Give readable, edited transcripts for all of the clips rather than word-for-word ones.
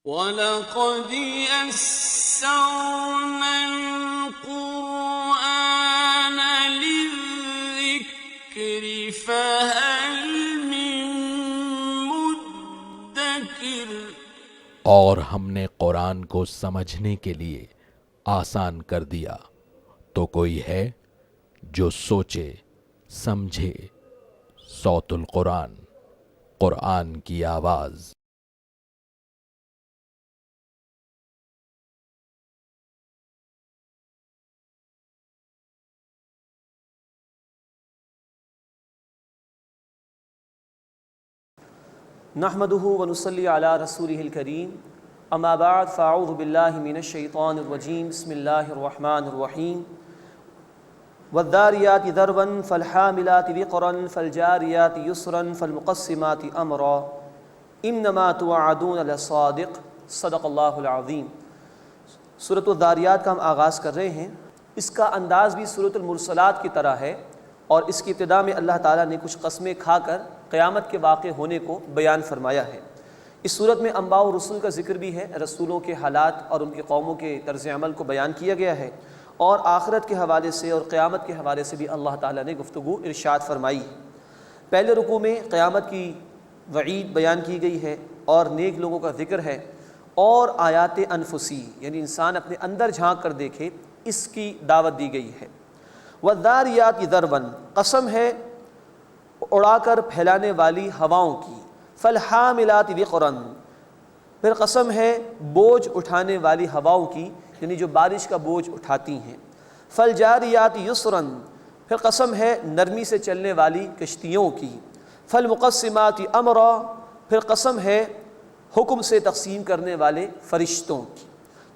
وَلَقَدْ يَسَّرْنَا الْقُرْآنَ لِلذِّكْرِ فَهَلْ مِن مُّدَّكِرٍ۔ اور ہم نے قرآن کو سمجھنے کے لیے آسان کر دیا، تو کوئی ہے جو سوچے سمجھے۔ صوت القرآن، قرآن کی آواز۔ نحمده ونصلي على رسوله الكريم اما بعد فاعوذ بالله من الشيطان الرجيم بسم الله الرحمن الرحيم والذاريات ذروا فالحاملات وقرا فالجاريات يسرا فالمقسمات امرا انما توعدون لصادق صدق اللہ العظیم۔ سورۃ الذاریات کا ہم آغاز کر رہے ہیں۔ اس کا انداز بھی سورۃ المرسلات کی طرح ہے، اور اس کی ابتدا میں اللہ تعالیٰ نے کچھ قسمیں کھا کر قیامت کے واقع ہونے کو بیان فرمایا ہے۔ اس صورت میں انبیاء و رسول کا ذکر بھی ہے، رسولوں کے حالات اور ان کی قوموں کے طرز عمل کو بیان کیا گیا ہے، اور آخرت کے حوالے سے اور قیامت کے حوالے سے بھی اللہ تعالیٰ نے گفتگو ارشاد فرمائی ہے۔ پہلے رکوع میں قیامت کی وعید بیان کی گئی ہے اور نیک لوگوں کا ذکر ہے، اور آیات انفسی یعنی انسان اپنے اندر جھانک کر دیکھے، اس کی دعوت دی گئی ہے۔ والذاریات ذروا، قسم ہے اڑا کر پھیلانے والی ہواؤں کی۔ فالحاملات وقرا، پھر قسم ہے بوجھ اٹھانے والی ہواؤں کی، یعنی جو بارش کا بوجھ اٹھاتی ہیں۔ فالجاریات یسرا، پھر قسم ہے نرمی سے چلنے والی کشتیوں کی۔ فالمقسمات امرا، پھر قسم ہے حکم سے تقسیم کرنے والے فرشتوں کی۔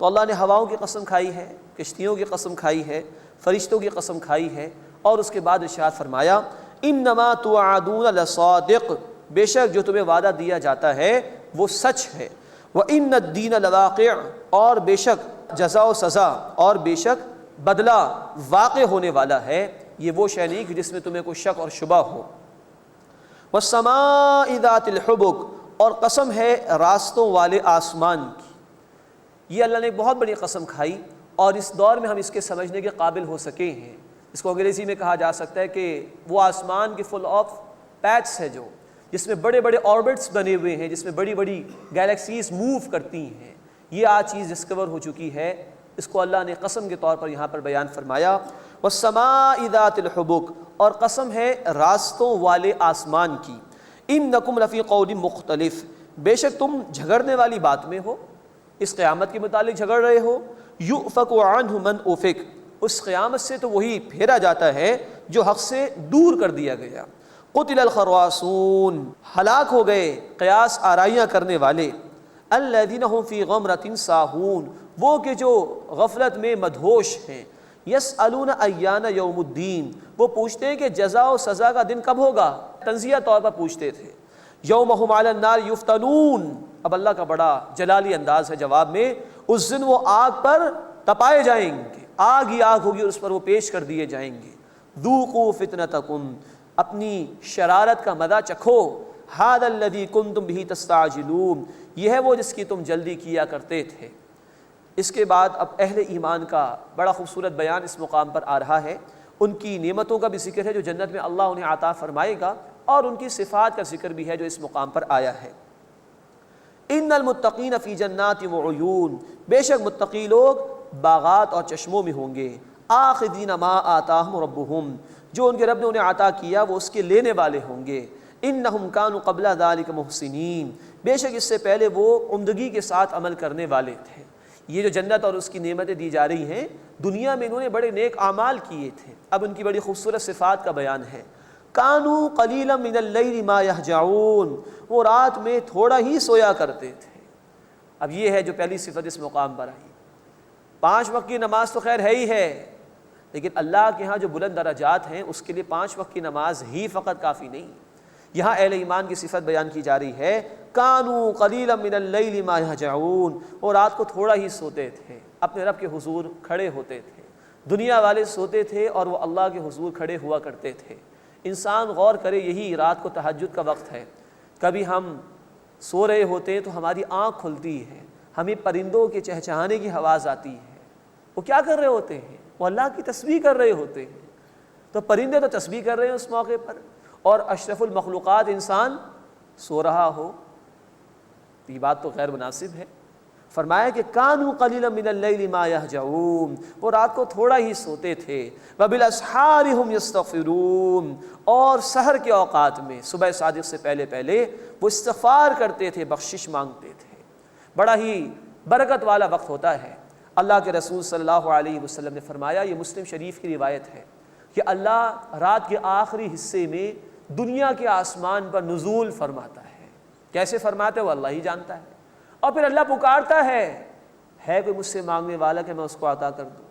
تو اللہ نے ہواؤں کی قسم کھائی ہے، کشتیوں کی قسم کھائی ہے، فرشتوں کی قسم کھائی ہے، اور اس کے بعد ارشاد فرمایا انما توعدون لصادق، بے شک جو تمہیں وعدہ دیا جاتا ہے وہ سچ ہے۔ وان الدین لواقع، اور بے شک جزا و سزا اور بے شک بدلہ واقع ہونے والا ہے، یہ وہ شے نہیں کہ جس میں تمہیں کوئی شک اور شبہ ہو۔ والسماء ذات الحبک، اور قسم ہے راستوں والے آسمان کی۔ یہ اللہ نے ایک بہت بڑی قسم کھائی، اور اس دور میں ہم اس کے سمجھنے کے قابل ہو سکے ہیں۔ اس کو انگریزی میں کہا جا سکتا ہے کہ وہ آسمان کی فل آف پیچس ہے، جو جس میں بڑے بڑے آربٹس بنے ہوئے ہیں، جس میں بڑی بڑی گیلیکسیز موو کرتی ہیں، یہ آج چیز ڈسکور ہو چکی ہے۔ اس کو اللہ نے قسم کے طور پر یہاں پر بیان فرمایا۔ والسماء ذات الحبک، اور قسم ہے راستوں والے آسمان کی۔ انکم لفی قول مختلف، بے شک تم جھگڑنے والی بات میں ہو، اس قیامت کے متعلق جھگڑ رہے ہو۔ یؤفک عنہ من افک، اس قیامت سے تو وہی پھیرا جاتا ہے جو حق سے دور کر دیا گیا۔ قتل الخراسون، ہلاک ہو گئے قیاس آرائیاں کرنے والے۔ الذین هم فی غمرۃ ساہون، وہ کہ جو غفلت میں مدہوش ہیں۔ یسألون ایان یوم الدین، وہ پوچھتے ہیں کہ جزا و سزا کا دن کب ہوگا، تنزیہ طور پر پوچھتے تھے۔ یوم هم علی النار یفتنون، اب اللہ کا بڑا جلالی انداز ہے جواب میں، اس دن وہ آگ پر تپائے جائیں گے، آگ ہی آگ ہوگی اور اس پر وہ پیش کر دیے جائیں گے۔ ذوقوا فتنتکم، اپنی شرارت کا مزہ چکھو۔ ھذا الذی کنتم بہ تستعجلون، یہ ہے وہ جس کی تم جلدی کیا کرتے تھے۔ اس کے بعد اب اہل ایمان کا بڑا خوبصورت بیان اس مقام پر آ رہا ہے۔ ان کی نعمتوں کا بھی ذکر ہے جو جنت میں اللہ انہیں عطا فرمائے گا، اور ان کی صفات کا ذکر بھی ہے جو اس مقام پر آیا ہے۔ ان المتقین فی جنات وعیون، بے شک متقی لوگ باغات اور چشموں میں ہوں گے۔ آخذین ما آتاہم ربہم، جو ان کے رب نے انہیں عطا کیا وہ اس کے لینے والے ہوں گے۔ انہم کانوا قبل ذلک محسنین، بے شک اس سے پہلے وہ عمدگی کے ساتھ عمل کرنے والے تھے۔ یہ جو جنت اور اس کی نعمتیں دی جا رہی ہیں، دنیا میں انہوں نے بڑے نیک اعمال کیے تھے، اب ان کی بڑی خوبصورت صفات کا بیان ہے۔ کانوا قلیلا من اللیل ما یہجعون، وہ رات میں تھوڑا ہی سویا کرتے تھے۔ اب یہ ہے جو پہلی صفت اس مقام پر آئی۔ 5 وقت کی نماز تو خیر ہے ہی ہے، لیکن اللہ کے ہاں جو بلند درجات ہیں اس کے لیے 5 وقت کی نماز ہی فقط کافی نہیں۔ یہاں اہل ایمان کی صفت بیان کی جا رہی ہے، کانوا قلیلا من اللیل ما یہجعون، وہ رات کو تھوڑا ہی سوتے تھے، اپنے رب کے حضور کھڑے ہوتے تھے۔ دنیا والے سوتے تھے اور وہ اللہ کے حضور کھڑے ہوا کرتے تھے۔ انسان غور کرے، یہی رات کو تہجد کا وقت ہے۔ کبھی ہم سو رہے ہوتے ہیں تو ہماری آنکھ کھلتی ہے، ہمیں پرندوں کے چہچہانے کی آواز آتی ہے، وہ کیا کر رہے ہوتے ہیں؟ وہ اللہ کی تسبیح کر رہے ہوتے ہیں۔ تو پرندے تو تسبیح کر رہے ہیں اس موقع پر، اور اشرف المخلوقات انسان سو رہا ہو، یہ بات تو غیر مناسب ہے۔ فرمایا کہ کانوا قلیلا من اللیل ما یہجعون، وہ رات کو تھوڑا ہی سوتے تھے، وبالاسحار ہم یستغفرون، اور سحر کے اوقات میں صبح صادق سے پہلے پہلے وہ استغفار کرتے تھے، بخشش مانگتے تھے۔ بڑا ہی برکت والا وقت ہوتا ہے۔ اللہ کے رسول صلی اللہ علیہ وسلم نے فرمایا، یہ مسلم شریف کی روایت ہے، کہ اللہ رات کے آخری حصے میں دنیا کے آسمان پر نزول فرماتا ہے۔ کیسے فرماتے وہ اللہ ہی جانتا ہے، اور پھر اللہ پکارتا ہے کوئی مجھ سے مانگنے والا کہ میں اس کو عطا کر دوں،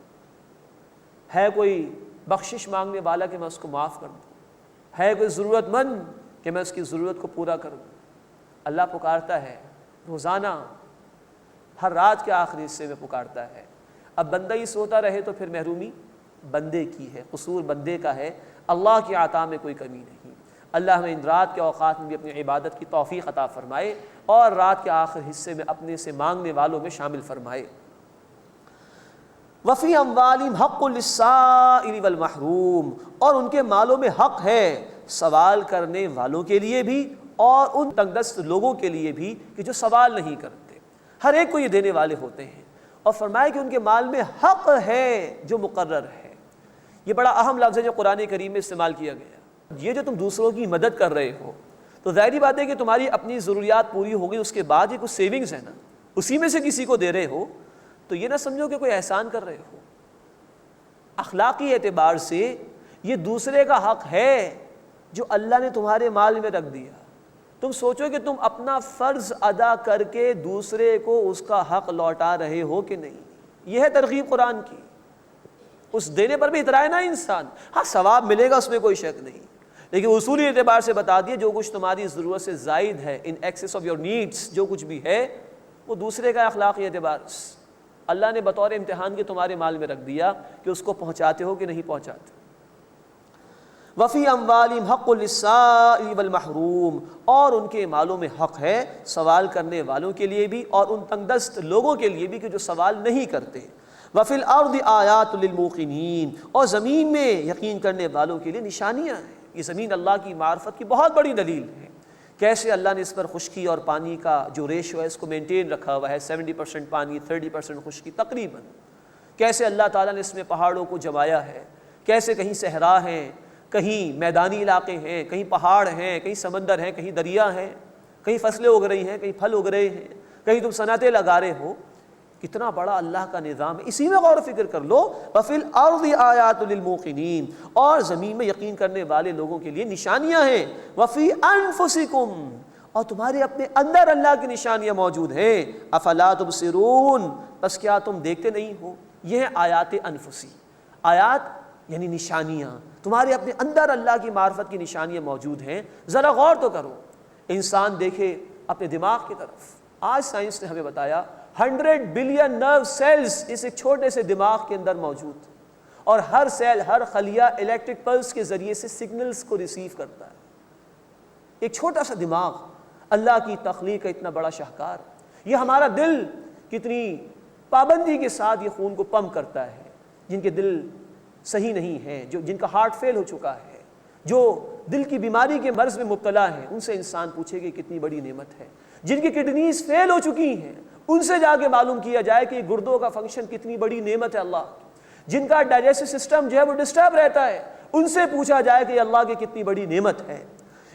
ہے کوئی بخشش مانگنے والا کہ میں اس کو معاف کر دوں، ہے کوئی ضرورت مند کہ میں اس کی ضرورت کو پورا کر دوں۔ اللہ پکارتا ہے روزانہ، ہر رات کے آخری حصے میں پکارتا ہے۔ اب بندہ ہی سوتا رہے تو پھر محرومی بندے کی ہے، قصور بندے کا ہے، اللہ کی عطا میں کوئی کمی نہیں۔ اللہ ہمیں ان رات کے اوقات میں بھی اپنی عبادت کی توفیق عطا فرمائے، اور رات کے آخر حصے میں اپنے سے مانگنے والوں میں شامل فرمائے۔ وفی اموالہم حق للسائل والمحروم، اور ان کے مالوں میں حق ہے سوال کرنے والوں کے لیے بھی اور ان تنگ دست لوگوں کے لیے بھی کہ جو سوال نہیں کرتے، ہر ایک کو یہ دینے والے ہوتے ہیں۔ اور فرمایا کہ ان کے مال میں حق ہے جو مقرر ہے۔ یہ بڑا اہم لفظ ہے جو قرآن کریم میں استعمال کیا گیا۔ یہ جو تم دوسروں کی مدد کر رہے ہو تو ظاہری بات ہے کہ تمہاری اپنی ضروریات پوری ہو گئی، اس کے بعد یہ کچھ سیونگز ہے نا، اسی میں سے کسی کو دے رہے ہو تو یہ نہ سمجھو کہ کوئی احسان کر رہے ہو۔ اخلاقی اعتبار سے یہ دوسرے کا حق ہے جو اللہ نے تمہارے مال میں رکھ دیا۔ تم سوچو کہ تم اپنا فرض ادا کر کے دوسرے کو اس کا حق لوٹا رہے ہو کہ نہیں۔ یہ ہے ترغیب قرآن کی۔ اس دینے پر بھی اترائے نا انسان، ہاں ثواب ملے گا اس میں کوئی شک نہیں، لیکن اصولی اعتبار سے بتا دیے جو کچھ تمہاری ضرورت سے زائد ہے، ان ایکسس آف یور نیڈس، جو کچھ بھی ہے وہ دوسرے کا اخلاقی اعتبار سے اللہ نے بطور امتحان کے تمہارے مال میں رکھ دیا کہ اس کو پہنچاتے ہو کہ نہیں پہنچاتے۔ وفی اموالہم حق للسائل والمحروم، اور ان کے مالوں میں حق ہے سوال کرنے والوں کے لیے بھی اور ان تنگ دست لوگوں کے لیے بھی کہ جو سوال نہیں کرتے۔ وفی الارض آیات للموقنین، اور زمین میں یقین کرنے والوں کے لیے نشانیاں ہیں۔ یہ زمین اللہ کی معرفت کی بہت بڑی دلیل ہے۔ کیسے اللہ نے اس پر خشکی اور پانی کا جو ریشو ہے اس کو مینٹین رکھا ہوا ہے، 70% پانی 30% خشکی تقریباً۔ کیسے اللہ تعالیٰ نے اس میں پہاڑوں کو جمایا ہے، کیسے کہیں صحرا ہیں، کہیں میدانی علاقے ہیں، کہیں پہاڑ ہیں، کہیں سمندر ہیں، کہیں دریا ہیں، کہیں فصلیں اگ رہی ہیں، کہیں پھل اگ رہے ہیں، کہیں تم صنعتیں لگا رہے ہو۔ کتنا بڑا اللہ کا نظام ہے، اسی میں غور و فکر کر لو۔ وَفِي الْأَرْضِ آیَاتٌ لِلْمُوقِنِينَ، اور زمین میں یقین کرنے والے لوگوں کے لیے نشانیاں ہیں۔ وَفِي أَنفُسِكُمْ، اور تمہارے اپنے اندر اللہ کی نشانیاں موجود ہیں۔ أَفَلَا تُبْصِرُونَ، بس کیا تم دیکھتے نہیں ہو؟ یہ ہے آیات انفسی۔ آیات یعنی نشانیاں، تمہارے اپنے اندر اللہ کی معرفت کی نشانیاں موجود ہیں۔ ذرا غور تو کرو، انسان دیکھے اپنے دماغ کی طرف۔ آج سائنس نے ہمیں بتایا 100 بلین نرو سیلز اس ایک چھوٹے سے دماغ کے اندر موجود، اور ہر سیل، ہر خلیہ الیکٹرک پلس کے ذریعے سے سگنلز کو ریسیو کرتا ہے۔ ایک چھوٹا سا دماغ، اللہ کی تخلیق کا اتنا بڑا شاہکار۔ یہ ہمارا دل کتنی پابندی کے ساتھ یہ خون کو پمپ کرتا ہے۔ جن کے دل صحیح نہیں ہے، جن کا ہارٹ فیل ہو چکا ہے، جو دل کی بیماری کے مرض میں مبتلا ہیں، ان سے انسان پوچھے کہ کتنی بڑی نعمت ہے۔ جن کی کڈنیز فیل ہو چکی ہیں، ان سے جا کے معلوم کیا جائے کہ گردوں کا فنکشن کتنی بڑی نعمت ہے اللہ کی۔ جن کا ڈائجسٹو سسٹم جو ہے وہ ڈسٹرب رہتا ہے، ان سے پوچھا جائے کہ اللہ کی کتنی بڑی نعمت ہے۔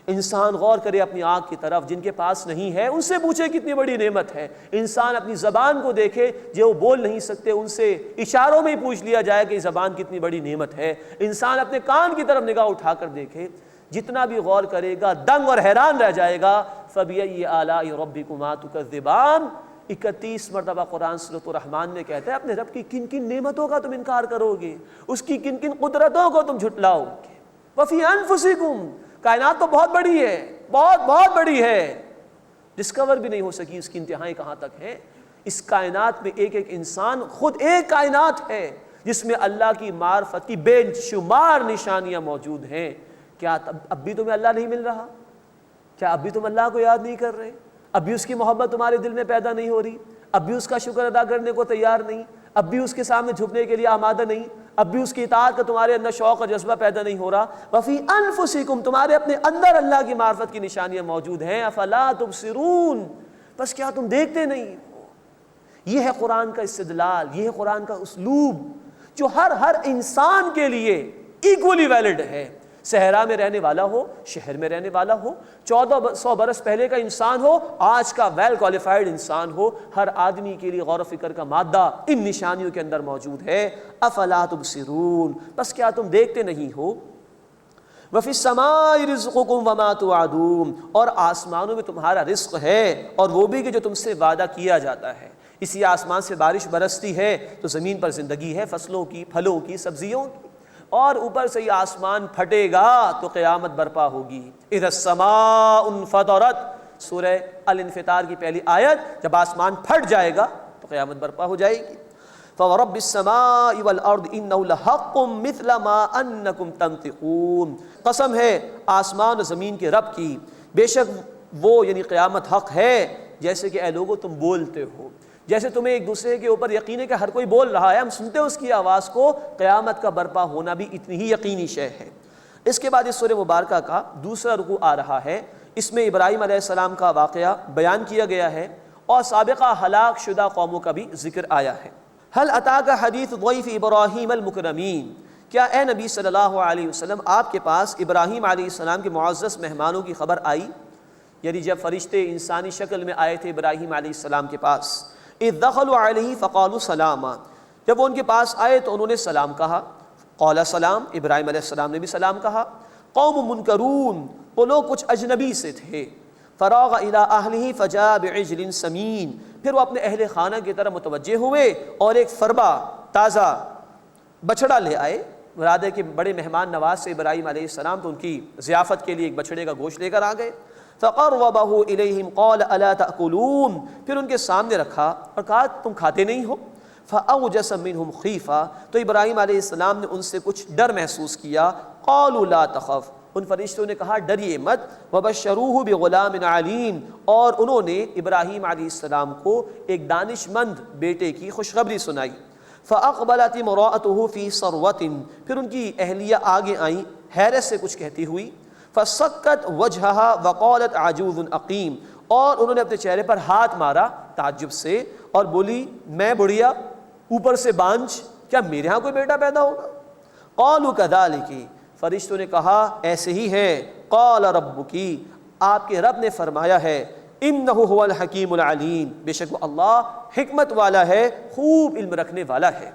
انسان غور کرے اپنی آنکھ کی طرف، جن کے پاس نہیں ہے ان سے پوچھے کتنی بڑی نعمت ہے۔ انسان اپنی زبان کو دیکھے، جو وہ بول نہیں سکتے ان سے اشاروں میں ہی پوچھ لیا جائے کہ زبان کتنی بڑی نعمت ہے۔ انسان اپنے کان کی طرف نگاہ اٹھا کر دیکھے، جتنا بھی غور کرے گا دنگ اور حیران رہ جائے گا۔ فَبِأَيِّ آلَاءِ رَبِّكُمَا تُكَذِّبَانِ، 31 مرتبہ قرآن سورۃ الرحمن میں کہتا ہے اپنے رب کی کن کن نعمتوں کا تم انکار کرو گے، اس کی کن کن قدرتوں کو تم جھٹلاؤ گے۔ وَفِي أَنفُسِكُمْ، کائنات تو بہت بڑی ہے، بہت بہت بڑی ہے، ڈسکور بھی نہیں ہو سکی اس کی انتہائی کہاں تک ہے۔ اس کائنات میں ایک ایک انسان خود ایک کائنات ہے جس میں اللہ کی معرفت کی بے شمار نشانیاں موجود ہیں۔ کیا اب بھی تمہیں اللہ نہیں مل رہا؟ کیا اب بھی تم اللہ کو یاد نہیں کر رہے؟ اب بھی اس کی محبت تمہارے دل میں پیدا نہیں ہو رہی؟ اب بھی اس کا شکر ادا کرنے کو تیار نہیں، اب بھی اس کے سامنے جھکنے کے لیے آمادہ نہیں، اب بھی اس کی اطاعت کا تمہارے اندر شوق اور جذبہ پیدا نہیں ہو رہا۔ وفی انفسکم، تمہارے اپنے اندر اللہ کی معرفت کی نشانیاں موجود ہیں۔ افلا تبصرون، بس کیا تم دیکھتے نہیں ہو؟ یہ ہے قرآن کا استدلال، یہ ہے قرآن کا اسلوب جو ہر انسان کے لیے ایکولی ویلڈ ہے، صحرا میں رہنے والا ہو، شہر میں رہنے والا ہو، 1400 برس پہلے کا انسان ہو، آج کا ویل کوالیفائڈ انسان ہو، ہر آدمی کے لیے غور و فکر کا مادہ ان نشانیوں کے اندر موجود ہے۔ افلا تبصرون، بس کیا تم دیکھتے نہیں ہو؟ وفی السماء رزقکم وما توعدون، اور آسمانوں میں تمہارا رزق ہے اور وہ بھی کہ جو تم سے وعدہ کیا جاتا ہے۔ اسی آسمان سے بارش برستی ہے تو زمین پر زندگی ہے، فصلوں کی، پھلوں کی، سبزیوں کی، اور اوپر سے یہ آسمان پھٹے گا تو قیامت برپا ہوگی۔ اذا السماء انفطرت، سورہ الانفطار کی پہلی آیت، جب آسمان پھٹ جائے گا تو قیامت برپا ہو جائے گی۔ فورب السماء والارض انه لحق مثل ما انکم تنطقون، قسم ہے آسمان اور زمین کے رب کی، بے شک وہ یعنی قیامت حق ہے جیسے کہ اے لوگو تم بولتے ہو۔ جیسے تمہیں ایک دوسرے کے اوپر یقین ہے کہ ہر کوئی بول رہا ہے، ہم سنتے ہیں اس کی آواز کو، قیامت کا برپا ہونا بھی اتنی ہی یقینی شے ہے۔ اس کے بعد اس سورہ مبارکہ کا دوسرا رکوع آ رہا ہے، اس میں ابراہیم علیہ السلام کا واقعہ بیان کیا گیا ہے اور سابقہ ہلاک شدہ قوموں کا بھی ذکر آیا ہے۔ هل اتاک حدیث ضیف ابراہیم المکرمین، کیا اے نبی صلی اللہ علیہ وسلم آپ کے پاس ابراہیم علیہ السلام کے معزز مہمانوں کی خبر آئی؟ یعنی جب فرشتے انسانی شکل میں آئے تھے ابراہیم علیہ السلام کے پاس، اذ دخلوا علیہ فقالوا سلاما، جب وہ ان کے پاس آئے تو انہوں نے سلام کہا، قال سلام، ابراہیم علیہ السلام نے بھی سلام کہا۔ قوم منکرون، وہ لوگ کچھ اجنبی سے تھے۔ فراغ الی اہلہ فجاء بعجل سمین، پھر وہ اپنے اہل خانہ کی طرف متوجہ ہوئے اور ایک فربا تازہ بچڑا لے آئے۔ مراد ہے کہ بڑے مہمان نواز سے ابراہیم علیہ السلام، تو ان کی ضیافت کے لیے ایک بچڑے کا گوشت لے کر آ گئے۔ فقربہ الیہم قال الا تأکلون، پھر ان کے سامنے رکھا اور کہا تم کھاتے نہیں ہو؟ فاوجس منہم خیفہ، تو ابراہیم علیہ السلام نے ان سے کچھ ڈر محسوس کیا۔ قالوا لا تخف، ان فرشتوں نے کہا ڈریے مت۔ وبشروہ بغلام علیم، اور انہوں نے ابراہیم علیہ السلام کو ایک دانش مند بیٹے کی خوشخبری سنائی۔ فاقبلت امرأتہ فی صرۃ، پھر ان کی اہلیہ آگے آئیں حیرت سے کچھ کہتی ہوئی۔ فسکت وجہہا وقالت عجوز عقیم، اور انہوں نے اپنے چہرے پر ہاتھ مارا تعجب سے اور بولی میں بڑھیا اوپر سے بانجھ، کیا میرے ہاں کوئی بیٹا پیدا ہوگا؟ قالوا کذالک، فرشتوں نے کہا ایسے ہی ہے۔ قال ربکی، آپ کے رب نے فرمایا ہے، انہ هو الحکیم العلیم، بے شک وہ اللہ حکمت والا ہے، خوب علم رکھنے والا ہے۔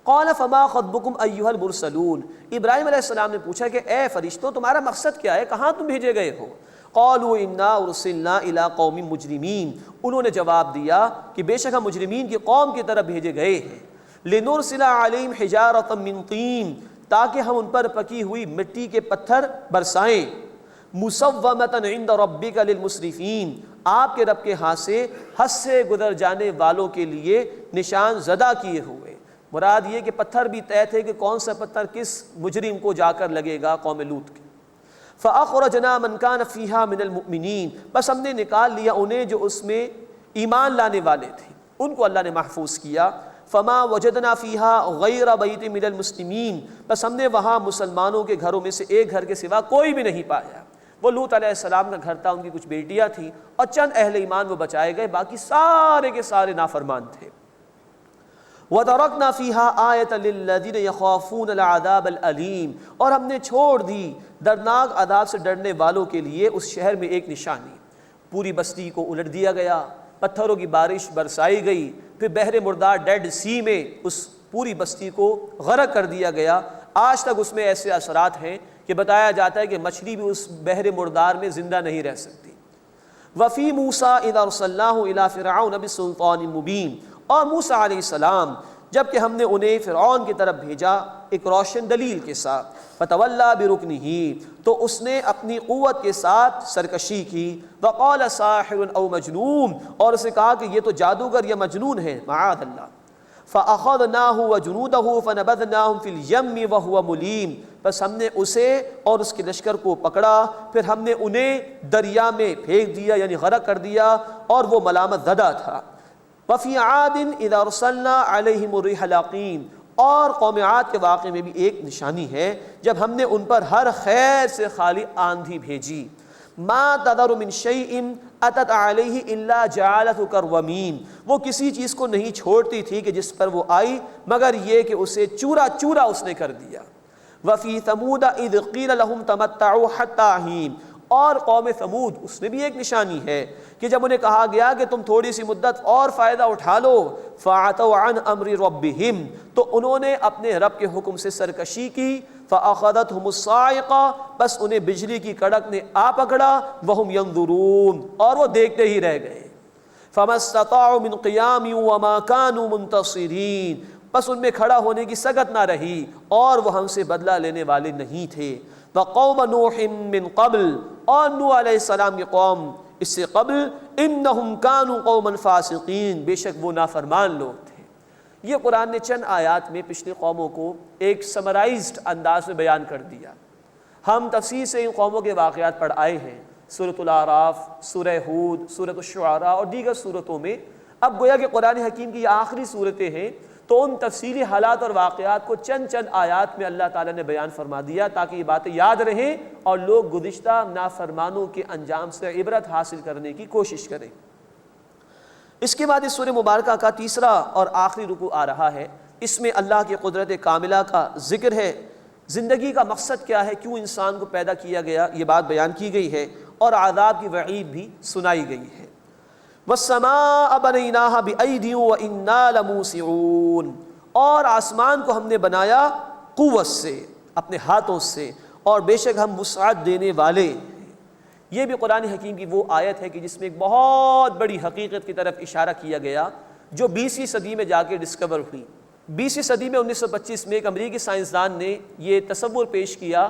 قال فما خطبکم ایھا المرسلون، ابراہیم علیہ السلام نے پوچھا کہ اے فرشتوں تمہارا مقصد کیا ہے، کہاں تم بھیجے گئے ہو؟ قالوا انا ارسلنا الی قوم مجرمین، انہوں نے جواب دیا کہ بے شک ہم مجرمین کی قوم کی طرف بھیجے گئے ہیں۔ لنرسل علیہم حجارۃ من طین، تاکہ ہم ان پر پکی ہوئی مٹی کے پتھر برسائیں۔ مسومۃ عند ربک للمسرفین، آپ کے رب کے ہاں سے حد سے گزر جانے والوں کے لیے نشان زدہ کیے ہوئے۔ مراد یہ کہ پتھر بھی طے تھے کہ کون سا پتھر کس مجرم کو جا کر لگے گا، قوم لوط کے۔ فاخرجنا من کان فیہا من المؤمنین، بس ہم نے نکال لیا انہیں جو اس میں ایمان لانے والے تھے، ان کو اللہ نے محفوظ کیا۔ فما وجدنا فیہا غیر بیت من المسلمین، بس ہم نے وہاں مسلمانوں کے گھروں میں سے ایک گھر کے سوا کوئی بھی نہیں پایا۔ وہ لوط علیہ السلام کا گھر تھا، ان کی کچھ بیٹیاں تھیں اور چند اہل ایمان وہ بچائے گئے، باقی سارے کے سارے نافرمان تھے۔ وَتَرَكْنَا فِيهَا آیَةً لِلَّذِينَ يَخَافُونَ الْعَذَابَ الْأَلِيمَ، اور ہم نے چھوڑ دی دردناک عذاب سے ڈرنے والوں کے لیے اس شہر میں ایک نشانی۔ پوری بستی کو الٹ دیا گیا، پتھروں کی بارش برسائی گئی، پھر بحر مردار ڈیڈ سی میں اس پوری بستی کو غرق کر دیا گیا۔ آج تک اس میں ایسے اثرات ہیں کہ بتایا جاتا ہے کہ مچھلی بھی اس بحر مردار میں زندہ نہیں رہ سکتی۔ وفی موسیٰ اذ ارسلناہ الی فرعون بسلطان مبین، اور موسیٰ علیہ السلام جب کہ ہم نے انہیں فرعون کی طرف بھیجا ایک روشن دلیل کے ساتھ، فتولا برکنہ، تو اس نے اپنی قوت کے ساتھ سرکشی کی، وقال ساحر او مجنون، اور اسے کہا کہ یہ تو جادوگر یا مجنون ہے، معاذ اللہ۔ فاخذناہ وجنودہ فنبذناہم فی الیم وہو ملیم، بس ہم نے اسے اور اس کے لشکر کو پکڑا، پھر ہم نے انہیں دریا میں پھینک دیا یعنی غرق کر دیا، اور وہ ملامت زدہ تھا۔ وفی عاد اذا ارسلنا علیہم الریح العقیم، اور قوم عاد کے واقعے میں بھی ایک نشانی ہے جب ہم نے ان پر ہر خیر سے خالی آندھی بھیجی۔ ما تذر من شیء اتت علیہ الا جعلته کرمیم، وہ کسی چیز کو نہیں چھوڑتی تھی کہ جس پر وہ آئی مگر یہ کہ اسے چورا چورا اس نے کر دیا۔ وفی ثمود اذ قیل لهم تمتعوا حتی حین، اور قوم ثمود اس میں بھی ایک نشانی ہے کہ جب انہیں کہا گیا کہ تم تھوڑی سی مدت اور فائدہ اٹھا لو، فعتوا عن امر ربہم، تو انہوں نے اپنے رب کے حکم سے سرکشی کی، فاخذتهم الصاعقہ، بس انہیں بجلی کی کڑک نے آ پکڑا، وہم ینظرون، اور وہ دیکھتے ہی رہ گئے۔ فما استطاعوا من قیام وما كانوا منتصرین، بس ان میں کھڑا ہونے کی سگت نہ رہی اور وہ ہم سے بدلہ لینے والے نہیں تھے۔ وقوم نوح من قبل، اور نوح علیہ السلام کی قوم اس سے قبل، انہم کانوا قوما فاسقین، بے شک وہ نافرمان لوگ تھے۔ یہ قرآن نے چند آیات میں پچھلی قوموں کو ایک سمرائزڈ انداز میں بیان کر دیا۔ ہم تفصیل سے ان قوموں کے واقعات پڑھ آئے ہیں، سورۃ الاعراف، سورہ ہود، سورۃ الشعراء اور دیگر سورتوں میں۔ اب گویا کہ قرآن حکیم کی یہ آخری صورتیں ہیں، تو ان تفصیلی حالات اور واقعات کو چند چند آیات میں اللہ تعالیٰ نے بیان فرما دیا تاکہ یہ باتیں یاد رہیں اور لوگ گزشتہ نافرمانوں کے انجام سے عبرت حاصل کرنے کی کوشش کریں۔ اس کے بعد اس سورہ مبارکہ کا تیسرا اور آخری رکوع آ رہا ہے۔ اس میں اللہ کی قدرت کاملہ کا ذکر ہے، زندگی کا مقصد کیا ہے، کیوں انسان کو پیدا کیا گیا، یہ بات بیان کی گئی ہے، اور عذاب کی وعید بھی سنائی گئی ہے۔ وَالسَّمَاءَ بَنَيْنَاهَا بِأَيْدٍ وَإِنَّا لَمُوسِعُونَ، اور آسمان کو ہم نے بنایا قوت سے، اپنے ہاتھوں سے، اور بے شک ہم وسعت دینے والے ہیں۔ یہ بھی قرآن حکیم کی وہ آیت ہے کہ جس میں ایک بہت بڑی حقیقت کی طرف اشارہ کیا گیا جو 20ویں صدی میں جا کے ڈسکور ہوئی۔ 20ویں صدی میں 1925 میں ایک امریکی سائنسدان نے یہ تصور پیش کیا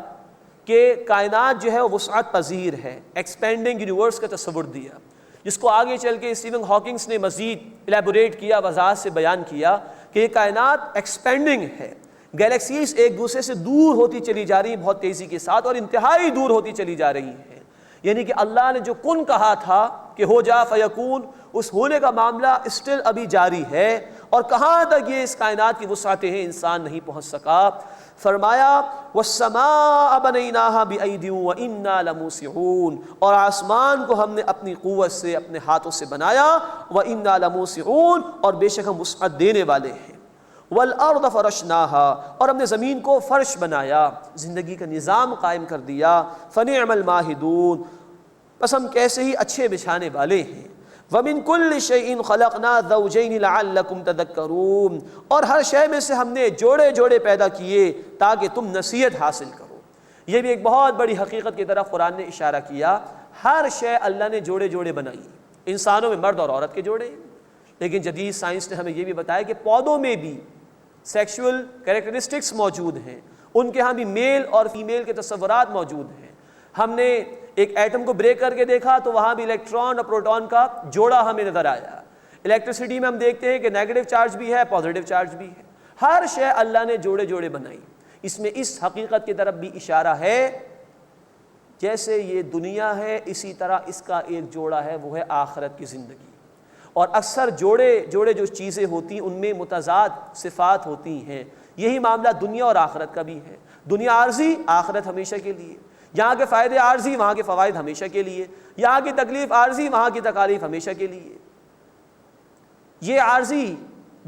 کہ کائنات جو ہے وہ وسعت پذیر ہے، ایکسپینڈنگ یونیورس کا تصور دیا، جس کو آگے چل کے اسٹیون ہاکنگس نے مزید الیبوریٹ کیا، وضاحت سے بیان کیا کہ یہ کائنات ایکسپینڈنگ ہے، گیلیکسیز ایک دوسرے سے دور ہوتی چلی جا رہی ہیں بہت تیزی کے ساتھ، اور انتہائی دور ہوتی چلی جا رہی ہیں۔ یعنی کہ اللہ نے جو کن کہا تھا کہ ہو جا فیکون، اس ہونے کا معاملہ اسٹل ابھی جاری ہے، اور کہاں تک یہ اس کائنات کی وسعتیں ہیں انسان نہیں پہنچ سکا۔ فرمایا وَالسَّمَاءَ بَنَيْنَاهَا بِأَيْدٍ وَإِنَّا لَمُوسِعُونَ، اور آسمان کو ہم نے اپنی قوت سے، اپنے ہاتھوں سے بنایا، وَإِنَّا لَمُوسِعُونَ، اور بے شک ہم وسعت دینے والے ہیں۔ وَالْأَرْضَ فَرَشْنَاهَا، اور ہم نے زمین کو فرش بنایا، زندگی کا نظام قائم کر دیا۔ فَنِعْمَ الْمَاهِدُونَ، بس ہم کیسے ہی اچھے بچھانے والے ہیں۔ وَمِن كُلِّ شَيْءٍ خَلَقْنَا زَوْجَيْنِ لَعَلَّكُمْ تَذَكَّرُونَ، اور ہر شے میں سے ہم نے جوڑے جوڑے پیدا کیے تاکہ تم نصیحت حاصل کرو۔ یہ بھی ایک بہت بڑی حقیقت کی طرف قرآن نے اشارہ کیا۔ ہر شے اللہ نے جوڑے جوڑے بنائی، انسانوں میں مرد اور عورت کے جوڑے، لیکن جدید سائنس نے ہمیں یہ بھی بتایا کہ پودوں میں بھی سیکشول کریکٹرسٹکس موجود ہیں، ان کے ہاں بھی میل اور فیمیل کے تصورات موجود ہیں۔ ہم نے ایک ایٹم کو بریک کر کے دیکھا تو وہاں بھی الیکٹران اور پروٹون کا جوڑا ہمیں نظر آیا۔ الیکٹریسٹی میں ہم دیکھتے ہیں کہ نیگیٹو چارج بھی ہے، پازیٹیو چارج بھی ہے۔ ہر شے اللہ نے جوڑے جوڑے بنائی۔ اس میں اس حقیقت کی طرف بھی اشارہ ہے جیسے یہ دنیا ہے اسی طرح اس کا ایک جوڑا ہے، وہ ہے آخرت کی زندگی۔ اور اکثر جوڑے جوڑے جو چیزیں ہوتی ہیں ان میں متضاد صفات ہوتی ہیں۔ یہی معاملہ دنیا اور آخرت کا بھی ہے۔ دنیا عارضی، آخرت ہمیشہ کے لیے۔ یہاں کے فائدے عارضی، وہاں کے فوائد ہمیشہ کے لیے۔ یہاں کی تکلیف عارضی، وہاں کی تکالیف ہمیشہ کے لیے۔ یہ عارضی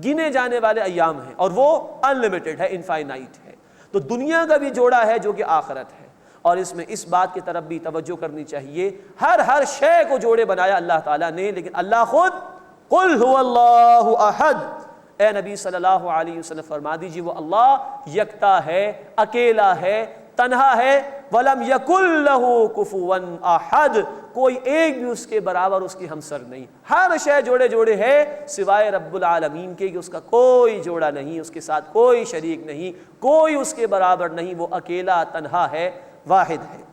گنے جانے والے ایام ہیں اور وہ انلمیٹڈ ہے، انفائنائٹ ہے۔ تو دنیا کا بھی جوڑا ہے جو کہ آخرت ہے، اور اس میں اس بات کی طرف بھی توجہ کرنی چاہیے، ہر شے کو جوڑے بنایا اللہ تعالیٰ نے، لیکن اللہ خود قل هو اللہ احد، اے نبی صلی اللہ علیہ وسلم فرما دیجیے وہ اللہ یکتا ہے، اکیلا ہے، تنہا ہے۔ وَلَمْ يَكُنْ لَهُ كُفُوًا أَحَدٌ، کوئی ایک بھی اس کے برابر، اس کی ہمسر نہیں۔ ہر شے جوڑے جوڑے ہے سوائے رب العالمین کے، کہ اس کا کوئی جوڑا نہیں، اس کے ساتھ کوئی شریک نہیں، کوئی اس کے برابر نہیں، وہ اکیلا تنہا ہے، واحد ہے۔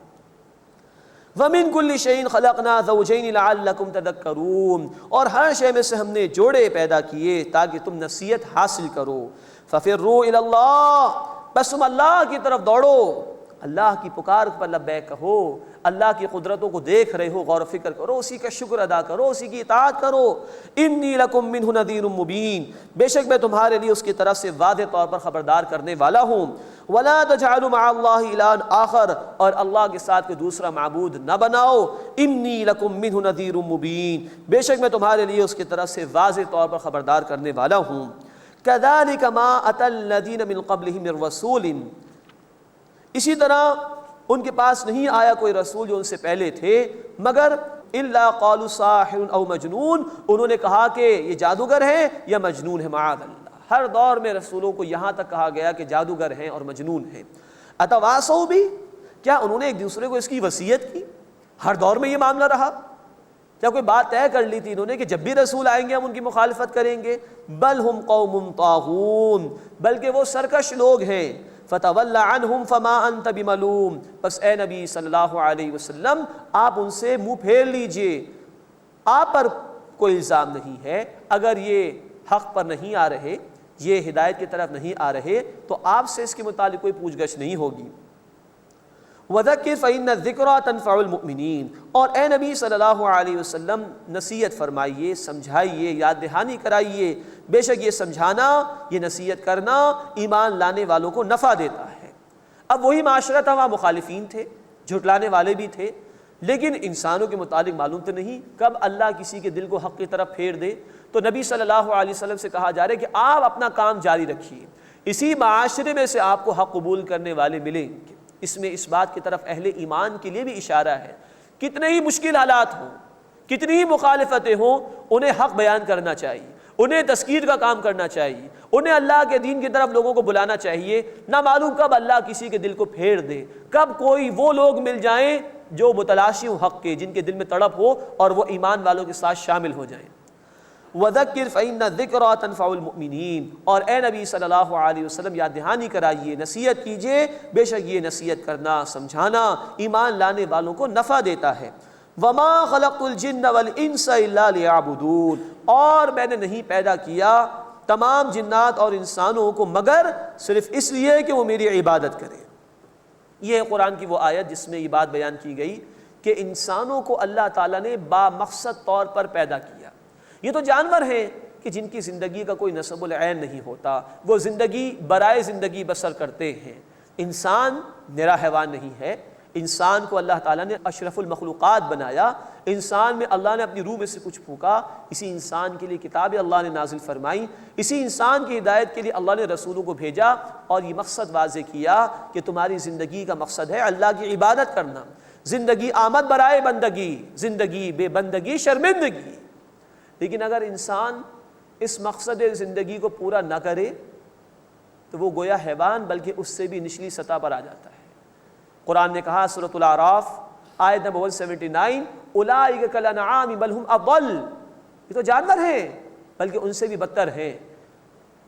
وَمِن كُلِّ شَيْءٍ خَلَقْنَا زَوْجَيْنِ لَعَلَّكُمْ تَذَكَّرُونَ، اور ہر شے میں سے ہم نے جوڑے پیدا کیے تاکہ تم نصیحت حاصل کرو۔ فَفِرُّوا إِلَى اللَّهِ، بس تم اللہ کی طرف دوڑو، اللہ کی پکار پر لبیک کہو، اللہ کی قدرتوں کو دیکھ رہے ہو، غور و فکر کرو، اسی کا شکر ادا کرو، اسی کی اطاعت کرو۔ انی لکم منہ نذیر مبین، بے شک میں تمہارے لیے اس کی طرف سے واضح طور پر خبردار کرنے والا ہوں۔ ولا تجعلوا مع اللہ الہا آخر، اور اللہ کے ساتھ کوئی دوسرا معبود نہ بناؤ۔ انی لکم منہ نذیر مبین، بے شک میں تمہارے لیے اس کی طرف سے واضح طور پر خبردار کرنے والا ہوں۔ کذالک ما اتی الذین من قبلہم من رسول، اسی طرح ان کے پاس نہیں آیا کوئی رسول جو ان سے پہلے تھے مگر الا قالوا ساحر او مجنون، انہوں نے کہا کہ یہ جادوگر ہے یا مجنون ہے، معاذ اللہ۔ ہر دور میں رسولوں کو یہاں تک کہا گیا کہ جادوگر ہیں اور مجنون ہیں۔ اتواصوا بھی، کیا انہوں نے ایک دوسرے کو اس کی وصیت کی؟ ہر دور میں یہ معاملہ رہا؟ کیا کوئی بات طے کر لی تھی انہوں نے کہ جب بھی رسول آئیں گے ہم ان کی مخالفت کریں گے؟ بل ہم قوم طاغون، بلکہ وہ سرکش لوگ ہیں۔ فتول عنہم فما انت بملوم، بس اے نبی صلی اللہ علیہ وسلم آپ ان سے منہ پھیر لیجئے، آپ پر کوئی الزام نہیں ہے۔ اگر یہ حق پر نہیں آ رہے، یہ ہدایت کی طرف نہیں آ رہے تو آپ سے اس کے متعلق کوئی پوچھ گچھ نہیں ہوگی۔ وَذَكِّرْ فَإِنَّ الذِّكْرَىٰ تَنفَعُ الْمُؤْمِنِينَ، اور اے نبی صلی اللہ علیہ وسلم نصیحت فرمائیے، سمجھائیے، یاد دہانی کرائیے، بے شک یہ سمجھانا، یہ نصیحت کرنا ایمان لانے والوں کو نفع دیتا ہے۔ اب وہی معاشرہ تھا، وہاں مخالفین تھے، جھٹلانے والے بھی تھے، لیکن انسانوں کے متعلق معلوم تو نہیں کب اللہ کسی کے دل کو حق کی طرف پھیر دے۔ تو نبی صلی اللہ علیہ وسلم سے کہا جا رہا ہے کہ آپ اپنا کام جاری رکھیے، اسی معاشرے میں سے آپ کو حق قبول کرنے والے ملیں گے۔ اس میں اس بات کی طرف اہل ایمان کے لیے بھی اشارہ ہے، کتنے ہی مشکل حالات ہوں، کتنی ہی مخالفتیں ہوں، انہیں حق بیان کرنا چاہیے، انہیں تذکیر کا کام کرنا چاہیے، انہیں اللہ کے دین کی طرف لوگوں کو بلانا چاہیے۔ نہ معلوم کب اللہ کسی کے دل کو پھیر دے، کب کوئی وہ لوگ مل جائیں جو متلاشی ہوں حق کے، جن کے دل میں تڑپ ہو اور وہ ایمان والوں کے ساتھ شامل ہو جائیں۔ وَذَكِّرْ فَإِنَّ الذِّكْرَىٰ تَنفَعُ الْمُؤْمِنِينَ، اور اے نبی صلی اللہ علیہ وسلم یاد دہانی کرائیے، نصیحت کیجئے، بے شک یہ نصیحت کرنا، سمجھانا ایمان لانے والوں کو نفع دیتا ہے۔ وَمَا خَلَقْتُ الْجِنَّ وَالْإِنسَ إِلَّا لِيَعْبُدُونَ، اور میں نے نہیں پیدا کیا تمام جنات اور انسانوں کو مگر صرف اس لیے کہ وہ میری عبادت کریں۔ یہ ہے قرآن کی وہ آیت جس میں یہ بات بیان کی گئی کہ انسانوں کو اللہ تعالیٰ نے با مقصد طور پر پیدا کیا۔ یہ تو جانور ہیں کہ جن کی زندگی کا کوئی نسب العین نہیں ہوتا، وہ زندگی برائے زندگی بسر کرتے ہیں۔ انسان نرا حیوان نہیں ہے، انسان کو اللہ تعالیٰ نے اشرف المخلوقات بنایا، انسان میں اللہ نے اپنی روح میں سے کچھ پھونکا، اسی انسان کے لیے کتابیں اللہ نے نازل فرمائی، اسی انسان کی ہدایت کے لیے اللہ نے رسولوں کو بھیجا، اور یہ مقصد واضح کیا کہ تمہاری زندگی کا مقصد ہے اللہ کی عبادت کرنا۔ زندگی آمد برائے بندگی، زندگی بے بندگی شرمندگی۔ لیکن اگر انسان اس مقصد زندگی کو پورا نہ کرے تو وہ گویا حیوان بلکہ اس سے بھی نچلی سطح پر آ جاتا ہے۔ قرآن نے کہا سورۃ الاعراف آیت نمبر 179، اولئک کالانعام بل ہم اضل، یہ تو جانور ہیں بلکہ ان سے بھی بدتر ہیں،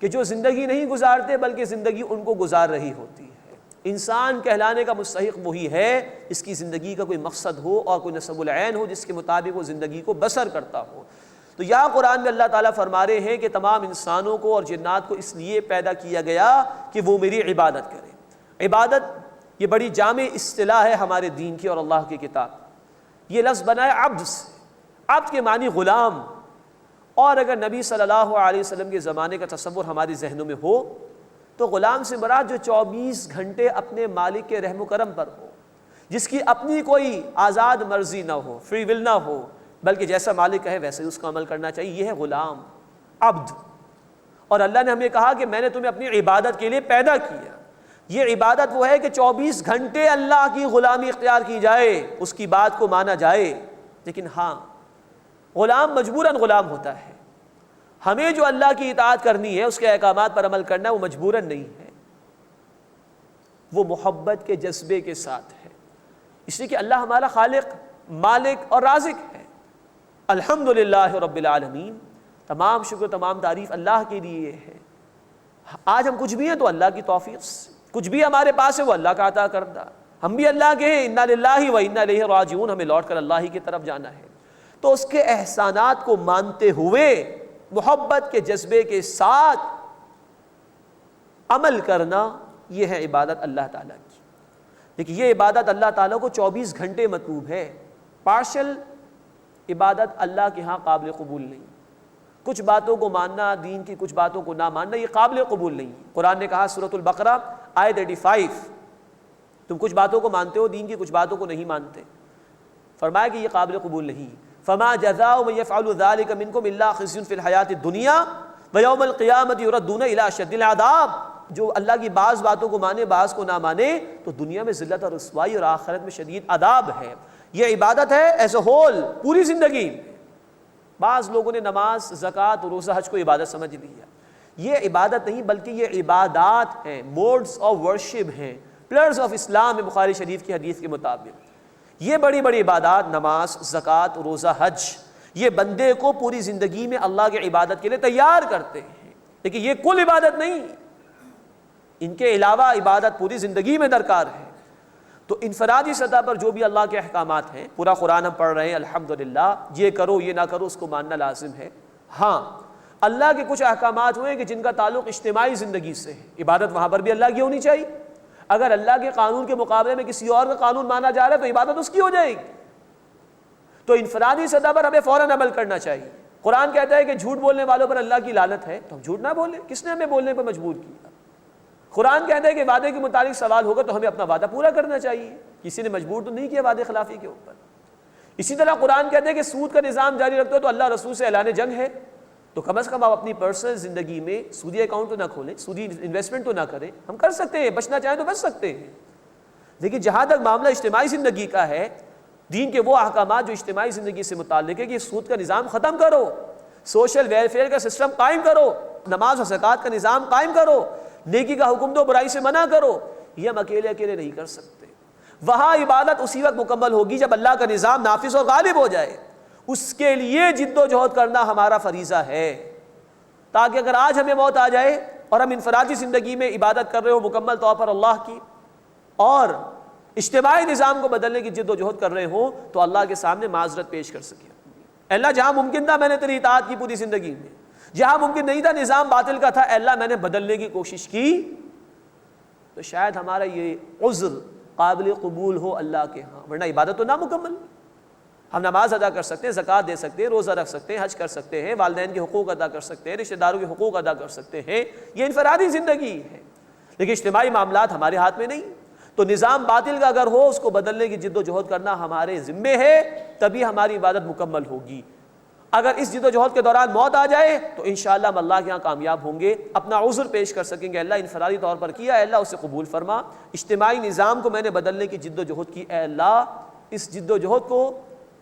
کہ جو زندگی نہیں گزارتے بلکہ زندگی ان کو گزار رہی ہوتی ہے۔ انسان کہلانے کا مستحق وہی ہے اس کی زندگی کا کوئی مقصد ہو اور کوئی نسب العین ہو جس کے مطابق وہ زندگی کو بسر کرتا ہو۔ تو یہاں قرآن میں اللہ تعالیٰ فرما رہے ہیں کہ تمام انسانوں کو اور جنات کو اس لیے پیدا کیا گیا کہ وہ میری عبادت کریں۔ عبادت یہ بڑی جامع اصطلاح ہے ہمارے دین کی اور اللہ کی کتاب۔ یہ لفظ بنا ہے عبد سے، عبد کے معنی غلام، اور اگر نبی صلی اللہ علیہ وسلم کے زمانے کا تصور ہمارے ذہنوں میں ہو تو غلام سے مراد جو 24 گھنٹے اپنے مالک کے رحم و کرم پر ہو، جس کی اپنی کوئی آزاد مرضی نہ ہو، فری ول نہ ہو، بلکہ جیسا مالک کہے ویسے ہی اس کا عمل کرنا چاہیے۔ یہ ہے غلام، عبد۔ اور اللہ نے ہمیں کہا کہ میں نے تمہیں اپنی عبادت کے لیے پیدا کیا۔ یہ عبادت وہ ہے کہ 24 گھنٹے اللہ کی غلامی اختیار کی جائے، اس کی بات کو مانا جائے۔ لیکن ہاں، غلام مجبوراً غلام ہوتا ہے، ہمیں جو اللہ کی اطاعت کرنی ہے، اس کے احکامات پر عمل کرنا ہے، وہ مجبوراً نہیں ہے، وہ محبت کے جذبے کے ساتھ ہے، اس لیے کہ اللہ ہمارا خالق، مالک اور رازق ہے۔ الحمدللہ رب العالمین، تمام شکر تمام تعریف اللہ کے لیے ہے۔ آج ہم کچھ بھی ہیں تو اللہ کی توفیق سے، کچھ بھی ہمارے پاس ہے وہ اللہ کا عطا کردہ، ہم بھی اللہ کے ہیں، انا للہ و انا الیہ راجعون، ہمیں لوٹ کر اللہ ہی کی طرف جانا ہے۔ تو اس کے احسانات کو مانتے ہوئے محبت کے جذبے کے ساتھ عمل کرنا، یہ ہے عبادت اللہ تعالیٰ کی. لیکن یہ عبادت اللہ تعالیٰ کو 24 گھنٹے مطلوب ہے. پارشل عبادت اللہ کے ہاں قابل قبول نہیں. کچھ باتوں کو ماننا، دین کی کچھ باتوں کو نہ ماننا، یہ قابل قبول نہیں. قرآن نے کہا سورۃ البقرہ آیت 85، تم کچھ باتوں کو مانتے ہو، دین کی کچھ باتوں کو نہیں مانتے. فرمایا کہ یہ قابل قبول نہیں. فما جزاء من يفعل ذلك منكم الا خزي في الحیاۃ الدنیا ویوم القیامۃ یردون الی اشد العذاب. جو اللہ کی بعض باتوں کو مانے، بعض کو نہ مانے، تو دنیا میں ذلت اور رسوائی اور آخرت میں شدید عذاب ہے. یہ عبادت ہے ایز اے ہول، پوری زندگی. بعض لوگوں نے نماز، زکوٰۃ اور روزہ حج کو عبادت سمجھ لیا. یہ عبادت نہیں بلکہ یہ عبادات ہیں، موڈز آف ورشپ ہیں، پلرز آف اسلام ہے بخاری شریف کی حدیث کے مطابق. یہ بڑی بڑی عبادات، نماز، زکوٰۃ، روزہ، حج، یہ بندے کو پوری زندگی میں اللہ کی عبادت کے لیے تیار کرتے ہیں. لیکن یہ کل عبادت نہیں، ان کے علاوہ عبادت پوری زندگی میں درکار ہے. تو انفرادی سطح پر جو بھی اللہ کے احکامات ہیں، پورا قرآن ہم پڑھ رہے ہیں الحمدللہ، یہ کرو یہ نہ کرو اس کو ماننا لازم ہے. ہاں اللہ کے کچھ احکامات ہوئے کہ جن کا تعلق اجتماعی زندگی سے ہے، عبادت وہاں پر بھی اللہ کی ہونی چاہیے. اگر اللہ کے قانون کے مقابلے میں کسی اور کا قانون مانا جا رہا ہے تو عبادت اس کی ہو جائے گی. تو انفرادی سطح پر ہمیں فوراً عمل کرنا چاہیے. قرآن کہتا ہے کہ جھوٹ بولنے والوں پر اللہ کی لعنت ہے، تو ہم جھوٹ نہ بولیں. کس نے ہمیں بولنے پر مجبور کیا؟ قرآن کہتا ہے کہ وعدے کے متعلق سوال ہوگا تو ہمیں اپنا وعدہ پورا کرنا چاہیے. کسی نے مجبور تو نہیں کیا وعدے خلافی کے اوپر. اسی طرح قرآن کہتا ہے کہ سود کا نظام جاری رکھتے ہو تو اللہ رسول سے اعلان جنگ ہے. تو کم از کم آپ اپنی پرسنل زندگی میں سودی اکاؤنٹ تو نہ کھولیں، سودی انویسٹمنٹ تو نہ کریں. ہم کر سکتے ہیں، بچنا چاہیں تو بچ سکتے ہیں. لیکن جہاں تک معاملہ اجتماعی زندگی کا ہے، دین کے وہ احکامات جو اجتماعی زندگی سے متعلق ہے کہ سود کا نظام ختم کرو، سوشل ویلفیئر کا سسٹم قائم کرو، نماز و زکوٰۃ کا نظام قائم کرو، نیکی کا حکم دو، برائی سے منع کرو، یہ ہم اکیلے نہیں کر سکتے. وہاں عبادت اسی وقت مکمل ہوگی جب اللہ کا نظام نافذ اور غالب ہو جائے. اس کے لیے جد و جہد کرنا ہمارا فریضہ ہے، تاکہ اگر آج ہمیں موت آ جائے اور ہم انفرادی زندگی میں عبادت کر رہے ہو مکمل طور پر اللہ کی، اور اجتماعی نظام کو بدلنے کی جد و جہد کر رہے ہوں، تو اللہ کے سامنے معذرت پیش کر سکے. اللہ جہاں ممکن تھا میں نے تیری اطاعت کی پوری زندگی میں، جہاں ممکن نہیں تھا نظام باطل کا تھا، اللہ میں نے بدلنے کی کوشش کی، تو شاید ہمارا یہ عذر قابل قبول ہو اللہ کے ہاں. ورنہ عبادت تو نامکمل. ہم نماز ادا کر سکتے ہیں، زکوٰۃ دے سکتے ہیں، روزہ رکھ سکتے ہیں، حج کر سکتے ہیں، والدین کے حقوق ادا کر سکتے ہیں، رشتہ داروں کے حقوق ادا کر سکتے ہیں، یہ انفرادی زندگی ہے. لیکن اجتماعی معاملات ہمارے ہاتھ میں نہیں. تو نظام باطل کا اگر ہو، اس کو بدلنے کی جد و جہد کرنا ہمارے ذمے ہے، تبھی ہماری عبادت مکمل ہوگی. اگر اس جد و جہد کے دوران موت آ جائے تو انشاءاللہ ہم اللہ کے یہاں کامیاب ہوں گے، اپنا عذر پیش کر سکیں گے. اللہ انفرادی طور پر کیا، اے اللہ اسے قبول فرما. اجتماعی نظام کو میں نے بدلنے کی جد و جہد کی، اے اللہ اس جد و جہد کو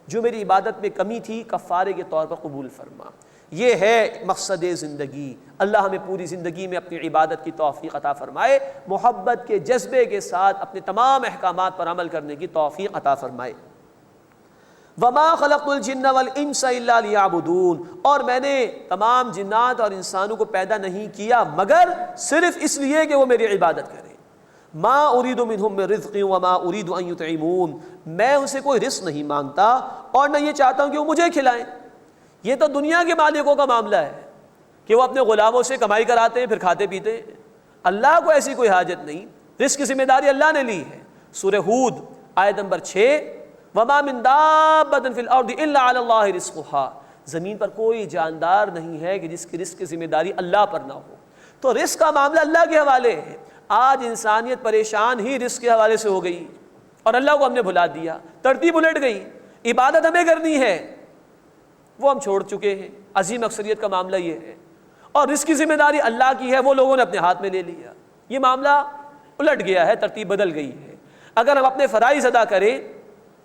جو میری عبادت میں کمی تھی کفارے کے طور پر قبول فرما. یہ ہے مقصد زندگی. اللہ ہمیں پوری زندگی میں اپنی عبادت کی توفیق عطا فرمائے، محبت کے جذبے کے ساتھ اپنے تمام احکامات پر عمل کرنے کی توفیق عطا فرمائے. وَمَا خَلَقْتُ الْجِنَّ وَالْإِنسَ إِلَّا لِيَعْبُدُونَ، اور میں نے تمام جنات اور انسانوں کو پیدا نہیں کیا مگر صرف اس لیے کہ وہ میری عبادت کریں. ما اريد منهم من رزق وما اريد ان يطعمون، میں ان سے کوئی رزق نہیں مانگتا اور نہ یہ چاہتا ہوں کہ وہ مجھے کھلائیں. یہ تو دنیا کے مالکوں کا معاملہ ہے کہ وہ اپنے غلاموں سے کمائی کراتے ہیں پھر کھاتے پیتے ہیں. اللہ کو ایسی کوئی حاجت نہیں. رزق کی ذمہ داری اللہ نے لی ہے. سورہ ہود آیت نمبر 6، وما من دابۃ فی الارض الا علی اللہ رزقها، زمین پر کوئی جاندار نہیں ہے کہ جس کی رزق کی ذمہ داری اللہ پر نہ ہو. تو رزق کا معاملہ اللہ کے حوالے ہے. آج انسانیت پریشان ہی رزق کے حوالے سے ہو گئی اور اللہ کو ہم نے بھلا دیا، ترتیب الٹ گئی. عبادت ہمیں کرنی ہے، وہ ہم چھوڑ چکے ہیں. عظیم اکثریت کا معاملہ یہ ہے. اور رزق کی ذمہ داری اللہ کی ہے، وہ لوگوں نے اپنے ہاتھ میں لے لیا. یہ معاملہ الٹ گیا ہے، ترتیب بدل گئی ہے. اگر ہم اپنے فرائض ادا کریں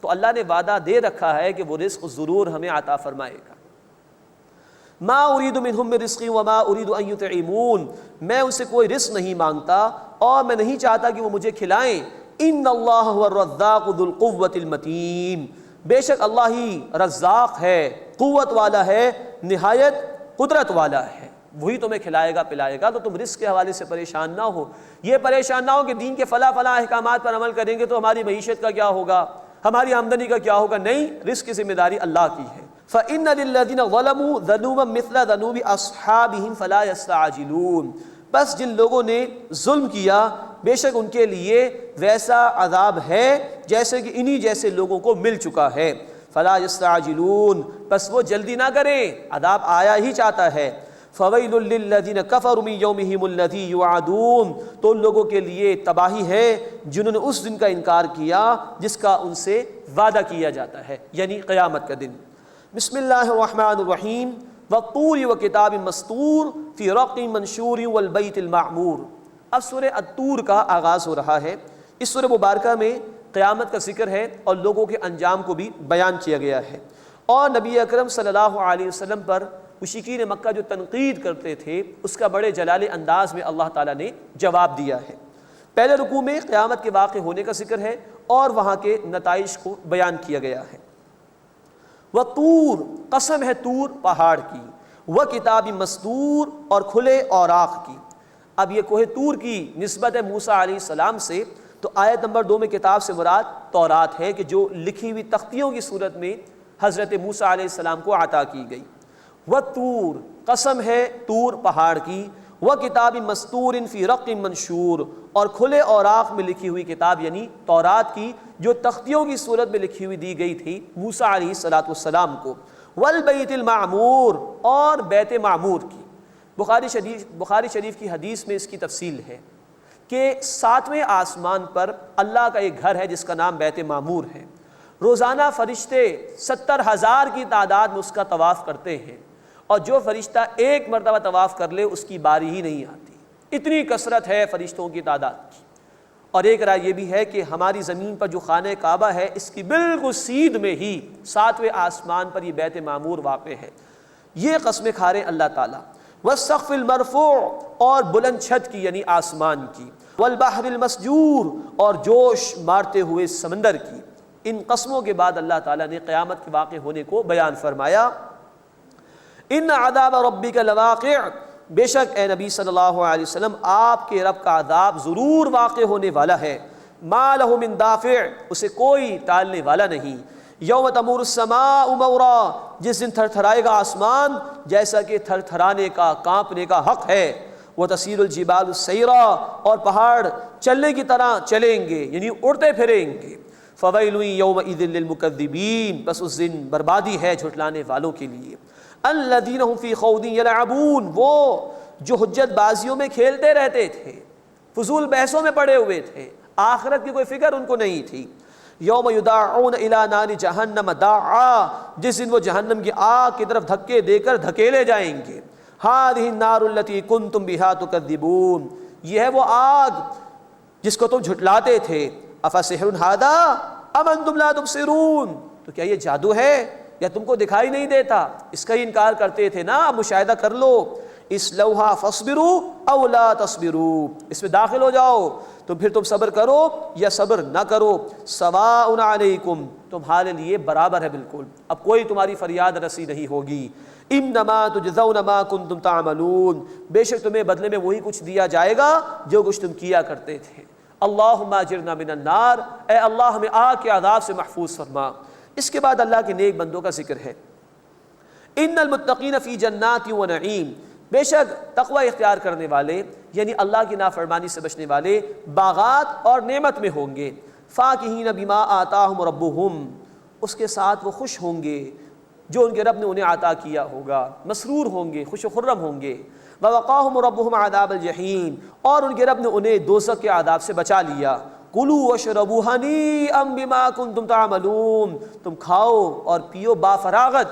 تو اللہ نے وعدہ دے رکھا ہے کہ وہ رزق ضرور ہمیں عطا فرمائے گا. ما اريد منهم من رزق وما اريد ان يطعمون، میں ان سے کوئی رزق نہیں مانگتا اور میں نہیں چاہتا کہ وہ مجھے کھلائیں. ان اللہ هو الرزاق ذو القوة المتین، بے شک اللہ ہی رزاق ہے، قوت والا ہے، نہایت قدرت والا ہے. وہی تمہیں کھلائے گا پلائے گا. تو تم رزق کے حوالے سے پریشان نہ ہو. یہ پریشان نہ ہو کہ دین کے فلاں احکامات پر عمل کریں گے تو ہماری معیشت کا کیا ہوگا، ہماری آمدنی کا کیا ہوگا. نہیں، رزق کی ذمہ داری اللہ کی ہے. فَإِنَّ لِلَّذِينَ ظَلَمُوا ذَنُوبًا مِثْلَ ذَنُوبِ أَصْحَابِهِمْ فَلَا يَسْتَعْجِلُونَ، بس جن لوگوں نے ظلم کیا بے شک ان کے لیے ویسا عذاب ہے جیسے کہ انہی جیسے لوگوں کو مل چکا ہے۔ فلا یستعجلون، بس وہ جلدی نہ کریں، عذاب آیا ہی چاہتا ہے۔ فویل للذین کفروا من یومہم الذی یوعدون، تو ان لوگوں کے لیے تباہی ہے جنہوں نے اس دن کا انکار کیا جس کا ان سے وعدہ کیا جاتا ہے، یعنی قیامت کا دن۔ بسم اللہ الرحمن الرحیم، والطور وکتاب مسطور فی رق منشور والبیت المعمور۔ اب سورہ الطور کا آغاز ہو رہا ہے۔ اس سورہ مبارکہ میں قیامت کا ذکر ہے اور لوگوں کے انجام کو بھی بیان کیا گیا ہے، اور نبی اکرم صلی اللہ علیہ وسلم پر مشرکین مکہ جو تنقید کرتے تھے اس کا بڑے جلال انداز میں اللہ تعالیٰ نے جواب دیا ہے۔ پہلے رکوع میں قیامت کے واقع ہونے کا ذکر ہے اور وہاں کے نتائج کو بیان کیا گیا ہے۔ وَطُور، قسم ہے طور پہاڑ کی، وَكِتَابٍ مَسْطُور، اور کھلے اوراق کی۔ اب یہ کوہ طور کی نسبت ہے موسیٰ علیہ السلام سے، تو آیت نمبر 2 میں کتاب سے مراد تورات ہے کہ جو لکھی ہوئی تختیوں کی صورت میں حضرت موسیٰ علیہ السلام کو عطا کی گئی۔ وَطُور، قسم ہے طور پہاڑ کی، وَكِتَابٍ مَسْطُورٍ فِي رَقٍّ مَنشُور، اور کھلے اوراق میں لکھی ہوئی کتاب یعنی تورات کی جو تختیوں کی صورت میں لکھی ہوئی دی گئی تھی موسیٰ علیہ السلام کو۔ وَالْبَيْتِ الْمَعْمُورِ، اور بیت معمور کی۔ بخاری شریف کی حدیث میں اس کی تفصیل ہے کہ 7ویں آسمان پر اللہ کا ایک گھر ہے جس کا نام بیت معمور ہے۔ روزانہ فرشتے 70,000 کی تعداد میں اس کا طواف کرتے ہیں، اور جو فرشتہ ایک مرتبہ طواف کر لے اس کی باری ہی نہیں آتی، اتنی کثرت ہے فرشتوں کی تعداد کی۔ اور ایک رائے یہ بھی ہے کہ ہماری زمین پر جو خانہ کعبہ ہے اس کی بالکل سیدھ میں ہی 7ویں آسمان پر یہ بیت معمور واقع ہے۔ یہ قسمیں کھا رہے اللہ تعالیٰ۔ والسقف المرفوع، اور بلند چھت کی یعنی آسمان کی۔ والبحر المسجور، اور جوش مارتے ہوئے سمندر کی۔ ان قسموں کے بعد اللہ تعالیٰ نے قیامت کے واقع ہونے کو بیان فرمایا۔ ان عذاب ربک لواقع، بے شک اے نبی صلی اللہ علیہ وسلم آپ کے رب کا عذاب ضرور واقع ہونے والا ہے۔ ما لہ من دافع، اسے کوئی ٹالنے والا نہیں۔ یوم تمور السماء مورا، جس دن تھر تھرائے گا آسمان جیسا کہ تھر تھرانے کا کانپنے کا حق ہے۔ وتسیر الجبال سیرا، اور پہاڑ چلنے کی طرح چلیں گے یعنی اڑتے پھریں گے۔ فویل یومئذ للمکذبین، بس اس دن بربادی ہے جھٹلانے والوں کے لیے۔ الذین هم فی خوض یلعبون، وہ جو حجت بازیوں میں کھیلتے رہتے تھے، فضول بحثوں میں پڑے ہوئے تھے، آخرت کی کوئی فکر ان کو نہیں تھی۔ یوم یدعون الی نار جہنم دعا، جس دن وہ جہنم کی آگ کی طرف دھکے دے کر دھکیلے جائیں گے۔ ہذہ النار التی کنتم بہا تکذبون، یہ ہے وہ آگ جس کو تم جھٹلاتے تھے۔ افسحر ھذا ام انتم لا تبصرون، تو کیا یہ جادو ہے یا تم کو دکھائی نہیں دیتا؟ اس کا ہی انکار کرتے تھے نا، مشاہدہ کر لو۔ اصلوھا فاصبروا او لا تصبروا، اس میں داخل ہو جاؤ تو پھر تم صبر کرو یا صبر نہ کرو۔ سواء علیکم، تمہارے لیے برابر ہے بالکل، اب کوئی تمہاری فریاد رسی نہیں ہوگی۔ انما تجزون ما کنتم تعملون، بے شک تمہیں بدلے میں وہی کچھ دیا جائے گا جو کچھ تم کیا کرتے تھے۔ اللہم اجرنا من النار، اے اللہ ہمیں آگ کے عذاب سے محفوظ فرما۔ اس کے بعد اللہ کے نیک بندوں کا ذکر ہے۔ ان المتقین فی جنات و نعیم، بے شک تقوی اختیار کرنے والے یعنی اللہ کی نافرمانی سے بچنے والے باغات اور نعمت میں ہوں گے۔ فاکہین بما آتاہم ربہم، اس کے ساتھ وہ خوش ہوں گے جو ان کے رب نے انہیں عطا کیا ہوگا، مسرور ہوں گے، خوش و خرم ہوں گے۔ ووقاہم ربہم عذاب الجحیم، اور ان کے رب نے انہیں دوزخ کے عذاب سے بچا لیا۔ کلوا واشربوا ہنیئا بما کنتم تعملون، تم کھاؤ اور پیو با فراغت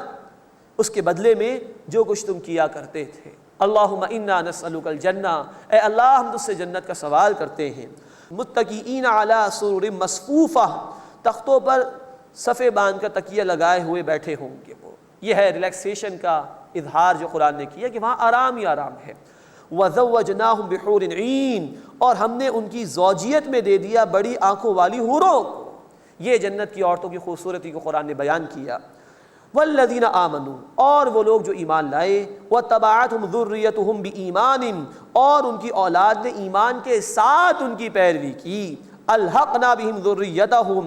اس کے بدلے میں جو کچھ تم کیا کرتے تھے۔ اللہم انا نسألک الجنہ، اے اللہ ہم تجھ سے جنت کا سوال کرتے ہیں۔ متکئین علی سرر مصفوفہ، تختوں پر صفے باندھ کر تکیہ لگائے ہوئے بیٹھے ہوں گے وہ۔ یہ ہے ریلیکسیشن کا اظہار جو قرآن نے کیا کہ وہاں آرام ہی آرام ہے۔ وَزَوَّجْنَاهُمْ بِحُورٍ عِین، اور ہم نے ان کی زوجیت میں دے دیا بڑی آنکھوں والی حوروں کو۔ یہ جنت کی عورتوں کی خوبصورتی کو قرآن نے بیان کیا۔ وَالَّذِينَ آمَنُوا، اور وہ لوگ جو ایمان لائے، وَاتَّبَعَتْهُمْ ذُرِّيَّتُهُمْ بِإِيمَانٍ، اور ان کی اولاد نے ایمان کے ساتھ ان کی پیروی کی۔ أَلْحَقْنَا بِهِمْ ذُرِّيَّتَهُمْ،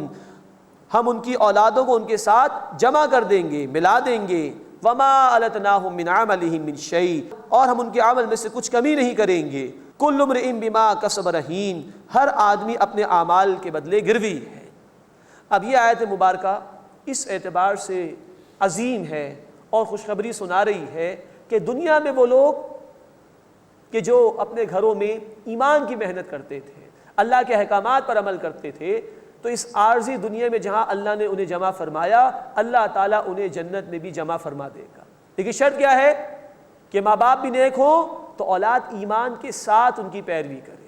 ہم ان کی اولادوں کو ان کے ساتھ جمع کر دیں گے، ملا دیں گے۔ وَمَا أَلَتْنَاهُمْ مِنْ عَمَلِهِمْ مِنْ شَيْءٍ، اور ہم ان کے عمل میں سے کچھ کمی نہیں کریں گے۔ کل امرئ بما کسب رہین، ہر آدمی اپنے اعمال کے بدلے گروی ہے۔ اب یہ آیت مبارکہ اس اعتبار سے عظیم ہے اور خوشخبری سنا رہی ہے کہ دنیا میں وہ لوگ کہ جو اپنے گھروں میں ایمان کی محنت کرتے تھے، اللہ کے احکامات پر عمل کرتے تھے، تو اس عارضی دنیا میں جہاں اللہ نے انہیں جمع فرمایا، اللہ تعالیٰ انہیں جنت میں بھی جمع فرما دے گا۔ لیکن شرط کیا ہے کہ ماں باپ بھی نیک ہوں تو اولاد ایمان کے ساتھ ان کی پیروی کرے۔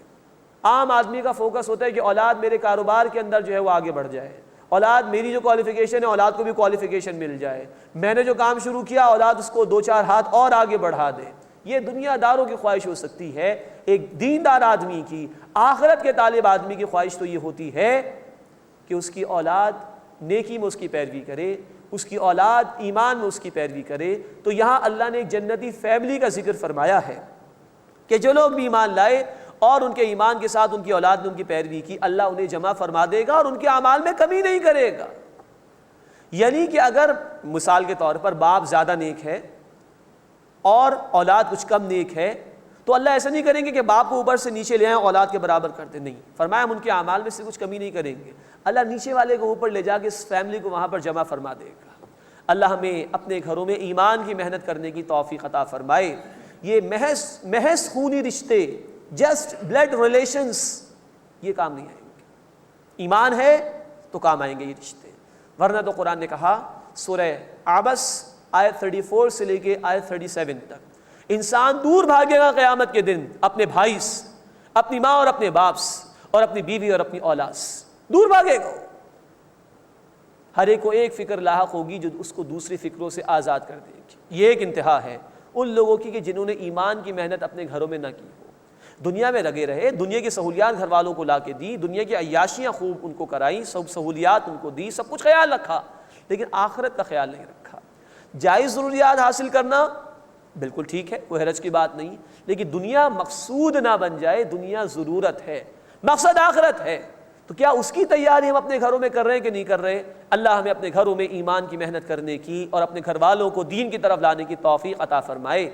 عام آدمی کا فوکس ہوتا ہے کہ اولاد میرے کاروبار کے اندر جو ہے وہ آگے بڑھ جائے، اولاد میری جو کوالیفیکیشن ہے اولاد کو بھی کوالیفیکیشن مل جائے، میں نے جو کام شروع کیا اولاد اس کو 2-4 ہاتھ اور آگے بڑھا دے۔ یہ دنیا داروں کی خواہش ہو سکتی ہے، ایک دیندار آدمی کی، آخرت کے طالب آدمی کی خواہش تو یہ ہوتی ہے کہ اس کی اولاد نیکی میں اس کی پیروی کرے، اس کی اولاد ایمان میں اس کی پیروی کرے۔ تو یہاں اللہ نے ایک جنتی فیملی کا ذکر فرمایا ہے کہ جو لوگ بھی ایمان لائے اور ان کے ایمان کے ساتھ ان کی اولاد نے ان کی پیروی کی، اللہ انہیں جمع فرما دے گا اور ان کے اعمال میں کمی نہیں کرے گا۔ یعنی کہ اگر مثال کے طور پر باپ زیادہ نیک ہے اور اولاد کچھ کم نیک ہے تو اللہ ایسا نہیں کریں گے کہ باپ کو اوپر سے نیچے لے آئیں اولاد کے برابر کرتے، نہیں، فرمایا ہم ان کے اعمال میں سے کچھ کمی نہیں کریں گے، اللہ نیچے والے کو اوپر لے جا کے اس فیملی کو وہاں پر جمع فرما دے گا۔ اللہ ہمیں اپنے گھروں میں ایمان کی محنت کرنے کی توفیق عطا فرمائے۔ یہ محض خونی رشتے، جسٹ بلڈ ریلیشنز، یہ کام نہیں آئیں گے۔ ایمان ہے تو کام آئیں گے یہ رشتے، ورنہ تو قرآن نے کہا سورہ عبس آیت 34 سے لے کے آیت 37 تک، انسان دور بھاگے گا قیامت کے دن اپنے بھائی سے، اپنی ماں اور اپنے باپ سے، اور اپنی بیوی اور اپنی اولاد سے، دور بھاگے گا۔ ہر ایک کو ایک فکر لاحق ہوگی جو اس کو دوسری فکروں سے آزاد کر دے گی۔ یہ ایک انتہا ہے ان لوگوں کی کہ جنہوں نے ایمان کی محنت اپنے گھروں میں نہ کی ہو، دنیا میں لگے رہے، دنیا کی سہولیات گھر والوں کو لا کے دی، دنیا کی عیاشیاں خوب ان کو کرائیں، سب سہولیات ان کو دی، سب کچھ خیال رکھا، لیکن آخرت کا خیال نہیں رکھا۔ جائز ضروریات حاصل کرنا بالکل ٹھیک ہے، کوئی حرج کی بات نہیں، لیکن دنیا مقصود نہ بن جائے، دنیا ضرورت ہے، مقصد آخرت ہے۔ تو کیا اس کی تیاری ہم اپنے گھروں میں کر رہے ہیں کہ نہیں کر رہے؟ اللہ ہمیں اپنے گھروں میں ایمان کی محنت کرنے کی اور اپنے گھر والوں کو دین کی طرف لانے کی توفیق عطا فرمائے۔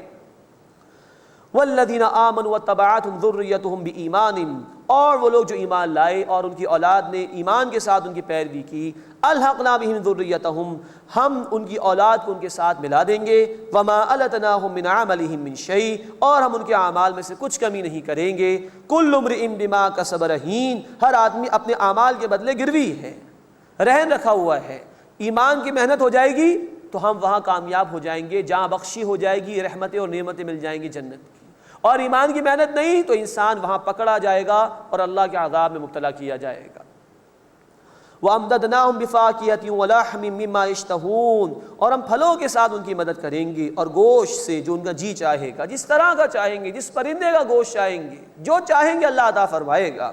والذین آمنوا واتبعتهم ذریتهم بایمان، اور وہ لوگ جو ایمان لائے اور ان کی اولاد نے ایمان کے ساتھ ان کی پیروی کی، الحقنا بہم ذریتهم، ہم ان کی اولاد کو ان کے ساتھ ملا دیں گے، وما التناهم من عملهم من شیء، اور ہم ان کے اعمال میں سے کچھ کمی نہیں کریں گے۔ کل امرئ بما کسب رہین، ہر آدمی اپنے اعمال کے بدلے گروی ہے، رہن رکھا ہوا ہے۔ ایمان کی محنت ہو جائے گی تو ہم وہاں کامیاب ہو جائیں گے، جہاں بخشی ہو جائے گی، رحمتیں اور نعمتیں مل جائیں گی جنت کی۔ اور ایمان کی محنت نہیں تو انسان وہاں پکڑا جائے گا اور اللہ کے عذاب میں مبتلا کیا جائے گا۔ وَأَمْدَدْنَاهُمْ بِفَاكِهَةٍ وَلَحْمٍ مِّمَّا يَشْتَهُونَ، اور ہم پھلوں کے ساتھ ان کی مدد کریں گے اور گوشت سے جو ان کا جی چاہے گا، جس طرح کا چاہیں گے، جس پرندے کا گوشت چاہیں گے، جو چاہیں گے اللہ عطا فرمائے گا۔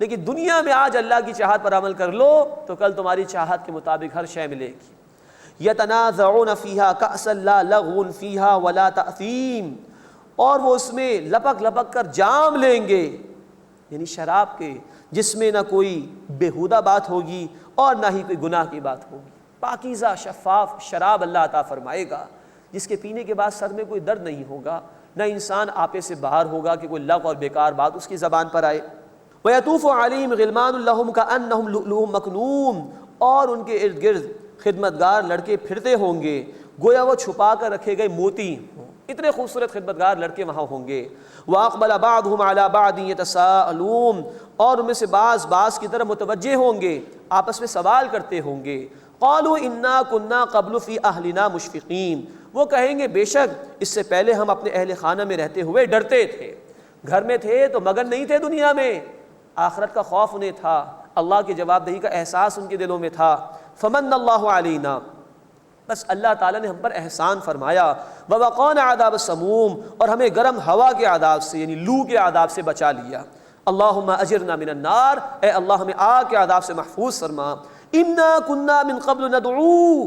لیکن دنیا میں آج اللہ کی چاہت پر عمل کر لو تو کل تمہاری چاہت کے مطابق ہر شے ملے گی۔ يَتَنَازَعُونَ فِيهَا كَأْسًا لَا لَغْوٌ فِيهَا وَلَا تَأْثِيمٌ، اور وہ اس میں لپک لپک کر جام لیں گے، یعنی شراب کے، جس میں نہ کوئی بیہودہ بات ہوگی اور نہ ہی کوئی گناہ کی بات ہوگی۔ پاکیزہ شفاف شراب اللہ عطا فرمائے گا جس کے پینے کے بعد سر میں کوئی درد نہیں ہوگا، نہ انسان آپے سے باہر ہوگا کہ کوئی لغو اور بیکار بات اس کی زبان پر آئے۔ وَيَطُوفُ عَلَيْهِمْ غِلْمَانٌ لَهُمْ كَأَنَّهُمْ لُؤْلُؤٌ مَّكْنُونٌ، اور ان کے ارد گرد خدمتگار لڑکے پھرتے ہوں گے گویا وہ چھپا کر رکھے گئے موتی ہوں، اتنے خوبصورت خدمتگار لڑکے وہاں ہوں گے۔ وَأَقْبَلَ بَعْضُهُمْ عَلَى بَعْضٍ يَتَسَاءَلُونَ، اور ان میں سے بعض کی طرف متوجہ ہوں گے، آپس میں سوال کرتے ہوں گے۔ قَالُوا إِنَّا كُنَّا قَبْلُ فِي أَهْلِنَا مُشْفِقِينَ، وہ کہیں گے بے شک اس سے پہلے ہم اپنے اہل خانہ میں رہتے ہوئے ڈرتے تھے، گھر میں تھے تو مگن نہیں تھے دنیا میں، آخرت کا خوف انہیں تھا، اللہ کی جواب دہی کا احساس ان کے دلوں میں تھا۔ فَمَنَّ اللَّهُ عَلَيْنَا، بس اللہ تعالیٰ نے ہم پر احسان فرمایا۔ وَوَقَانَا عَذَابَ السَّمُومِ، اور ہمیں گرم ہوا کے عذاب سے یعنی لو کے عذاب سے بچا لیا۔ اللہم اجرنا من النار، اے اللہ ہمیں آگ کے عذاب سے محفوظ فرما۔ انا کننا من قبل ندعو،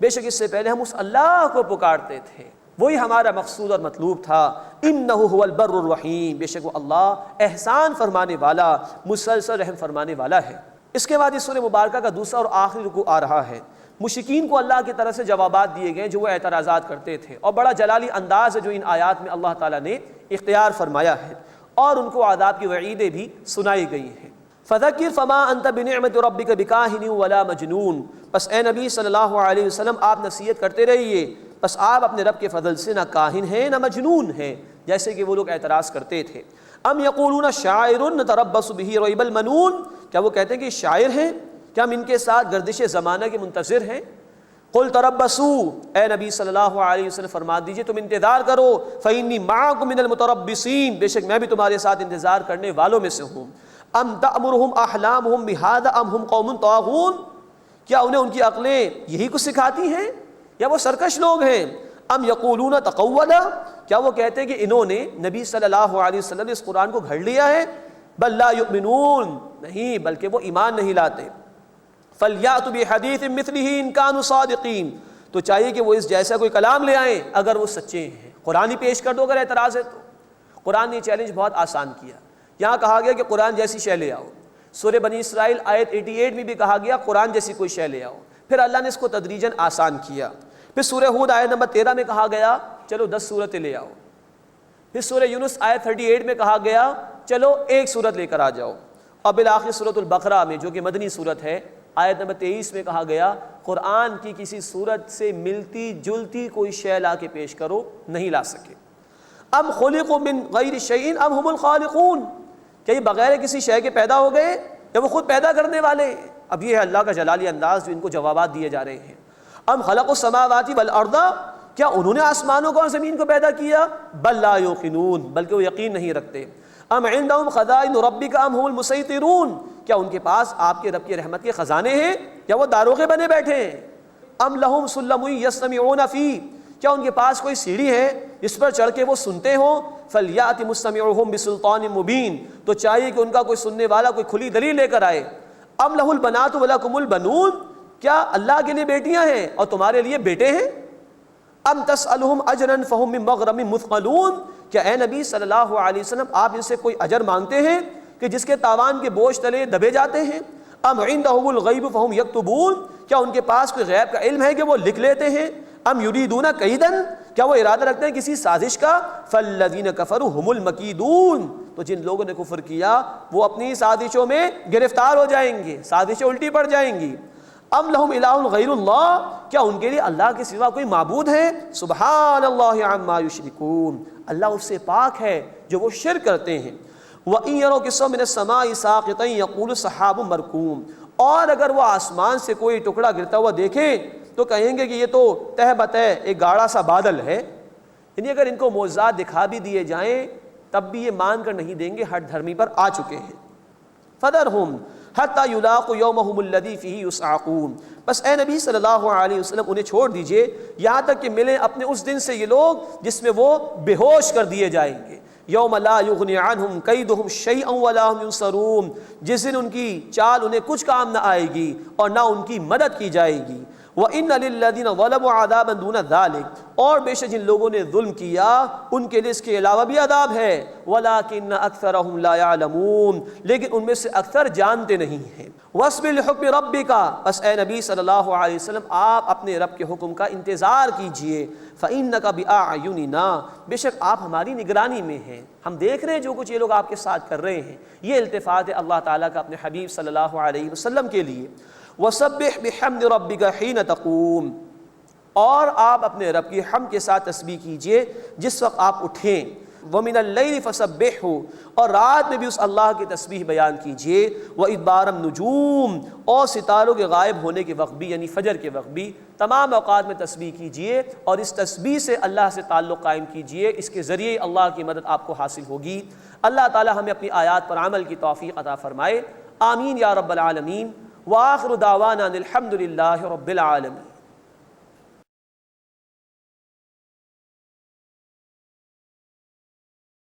بے شک اس سے پہلے ہم اس اللہ کو پکارتے تھے، وہی ہمارا مقصود اور مطلوب تھا۔ انہ هو البر الرحیم، بے شک وہ اللہ احسان فرمانے والا، مسلسل رحم فرمانے والا ہے۔ اس کے بعد اس سورہ مبارکہ کا دوسرا اور آخری رکوع آ رہا ہے۔ مشرکین کو اللہ کی طرف سے جوابات دیے گئے جو وہ اعتراضات کرتے تھے، اور بڑا جلالی انداز ہے جو ان آیات میں اللہ تعالیٰ نے اختیار فرمایا ہے۔ اور ان کو عذاب کی وعیدیں بھی سنائی گئی ہیں۔ فذکر فما انت بنعمت ربک بکاہن ولا مجنون، بس اے نبی صلی اللہ علیہ وسلم آپ نصیحت کرتے رہیے، بس آپ اپنے رب کے فضل سے نہ کاہن ہیں نہ مجنون ہیں، جیسے کہ وہ لوگ اعتراض کرتے تھے۔ ام یقولون شاعر نتربص بہ ریب المنون، کیا وہ کہتے ہیں کہ شاعر ہیں، کیا ہم ان کے ساتھ گردش زمانہ کے منتظر ہیں؟ قل تربصوا، اے نبی صلی اللہ علیہ وسلم فرما دیجئے تم انتظار کرو، فإنی معکم من المتربصین، بے شک میں بھی تمہارے ساتھ انتظار کرنے والوں میں سے ہوں۔ ام تأمرہم احلامہم بہذا ام ہم قوم طاغون، کیا انہیں ان کی عقلیں یہی کچھ سکھاتی ہیں یا وہ سرکش لوگ ہیں؟ ام یقولون تقولا، کیا وہ کہتے ہیں کہ انہوں نے نبی صلی اللہ علیہ وسلم نے اس قرآن کو گھڑ لیا ہے؟ بل لا یؤمنون، نہیں بلکہ وہ ایمان نہیں لاتے۔ فَلْيَأْتُوا بِحَدِيثٍ مِثْلِهِ إِن كَانُوا صَادِقِينَ، تو چاہیے کہ وہ اس جیسا کوئی کلام لے آئیں اگر وہ سچے ہیں، قرآن ہی پیش کر دو اگر اعتراض ہے تو۔ قرآن نے یہ چیلنج بہت آسان کیا، یہاں کہا گیا کہ قرآن جیسی شے لے آؤ، سورہ بنی اسرائیل آیت 88 میں بھی کہا گیا قرآن جیسی کوئی شے لے آؤ، پھر اللہ نے اس کو تدریجاً آسان کیا۔ پھر سورہ ہود آیت نمبر 13 میں کہا گیا چلو 10 سورتیں لے آؤ، پھر سورہ یونس آیت 38 میں کہا گیا چلو ایک سورت لے کر آ جاؤ، اور بالآخر سورۃ البقرہ میں جو کہ مدنی سورت ہے آیت نمبر 23 میں کہا گیا قرآن کی کسی سورت سے ملتی جلتی کوئی شے لا کے پیش کرو، نہیں لا سکے۔ ام خلقوا من غیر شیء ام هم الخالقون، کیا یہ بغیر کسی شے کے پیدا ہو گئے یا وہ خود پیدا کرنے والے ہیں؟ اب یہ ہے اللہ کا جلالی انداز جو ان کو جوابات دیے جا رہے ہیں۔ ام خلقوا السماوات والارض، کیا انہوں نے آسمانوں کو اور زمین کو پیدا کیا؟ بل لا یوقنون، بلکہ وہ یقین نہیں رکھتے۔ ام عندهم خزائن ربک ام هم المسیطرون، کیا ان کے پاس آپ کے رب کی رحمت کے خزانے ہیں یا وہ داروغے بنے بیٹھے ہیں؟ ام لهم سلم یستمعون فیہ، کیا ان کے پاس کوئی سیڑھی ہے جس پر چڑھ کے وہ سنتے ہوں؟ فلیأت مستمعهم بسلطان مبین، تو چاہیے کہ ان کا کوئی سننے والا کوئی کھلی دلیل لے کر آئے۔ ام لہ البنات ولکم البنون، کیا اللہ کے لیے بیٹیاں ہیں اور تمہارے لیے بیٹے ہیں؟ ام تسألہم اجرا فہم من مغرم مثقلون، کیا اے نبی صلی اللہ علیہ وسلم آپ ان سے کوئی اجر مانگتے ہیں کہ جس کے تاوان کے بوجھ تلے دبے جاتے ہیں؟ ام عندہم الغیب فہم یکتبون، کیا ان کے پاس کوئی غیب کا علم ہے کہ وہ لکھ لیتے ہیں؟ ام یریدون کیدا، کیا وہ ارادہ رکھتے ہیں کسی سازش کا؟ فالذین کفروا هم المکیدون، تو جن لوگوں نے کفر کیا وہ اپنی سازشوں میں گرفتار ہو جائیں گے، سازشیں الٹی پڑ جائیں گی۔ ام لہم الہ غیر اللہ، کیا ان کے لیے اللہ کے سوا کوئی معبود ہے؟ سبحان اللہ عما یشرکون، اللہ اس سے پاک ہے جو وہ شرک کرتے ہیں۔ وَإِن يَرَوْا كِسْفًا مِنَ السَّمَاءِ سَاقِطًا يَقُولُ سَحَابٌ مَرْكُومٌ، اور اگر وہ آسمان سے کوئی ٹکڑا گرتا ہوا دیکھیں تو کہیں گے کہ یہ تو تہ بتہ ایک گاڑا سا بادل ہے۔ یعنی اگر ان کو معجزات دکھا بھی دیے جائیں تب بھی یہ مان کر نہیں دیں گے، ہٹ دھرمی پر آ چکے ہیں۔ فَذَرْهُمْ حَتَّى يُلَاقُوا يَوْمَهُمُ الَّذِي فِيهِ يُسْعَقُونَ، بس اے نبی صلی اللہ علیہ وسلم انہیں چھوڑ دیجئے یہاں تک کہ ملیں اپنے اس دن سے یہ لوگ جس میں وہ بے ہوش کر دیے جائیں گے۔ یوم لا یغنی عنہم کیدہم شیئا ولا ہم ینصرون، جس دن ان کی چال انہیں کچھ کام نہ آئے گی اور نہ ان کی مدد کی جائے گی۔ وَإِنَّ لِلَّذِينَ ظَلَمُوا عَذَابًا دُونَ ذَلِكَ، اور بے شک جن لوگوں نے ظلم کیا ان کے لیے اس کے علاوہ بھی عذاب ہے۔ وَلَٰكِنَّ أَكْثَرَهُمْ لَا يَعْلَمُونَ، لیکن ان میں سے اکثر جانتے نہیں ہیں۔ وَاصْبِرْ لِحُكْمِ رَبِّكَ، بس اے نبی صلی اللہ علیہ وسلم آپ اپنے رب کے حکم کا انتظار کیجئے۔ فَإِنَّكَ بِأَعْيُنِنَا، بے شک آپ ہماری نگرانی میں ہیں، ہم دیکھ رہے ہیں جو کچھ یہ لوگ آپ کے ساتھ کر رہے ہیں۔ یہ التفات ہے اللہ تعالیٰ کا اپنے حبیب صلی اللہ علیہ وسلم کے لیے۔ وَسَبِّحْ بِحَمْدِ رَبِّكَ حِينَ تَقُومُ، اور آپ اپنے رب کی حمد کے ساتھ تسبیح کیجئے جس وقت آپ اٹھیں۔ وَمِنَ اللَّيْلِ فَسَبِّحْهُ، اور رات میں بھی اس اللہ کی تسبیح بیان کیجئے۔ وَإِدْبَارَ النُّجُومِ، اور ستاروں کے غائب ہونے کے وقت بھی، یعنی فجر کے وقت بھی تمام اوقات میں تسبیح کیجئے، اور اس تسبیح سے اللہ سے تعلق قائم کیجئے، اس کے ذریعے اللہ کی مدد آپ کو حاصل ہوگی۔ اللہ تعالی ہمیں اپنی آیات پر عمل کی توفیق عطا فرمائے، آمین یا رب العالمین۔ وآخر دعوانا الحمد للہ رب العالمین۔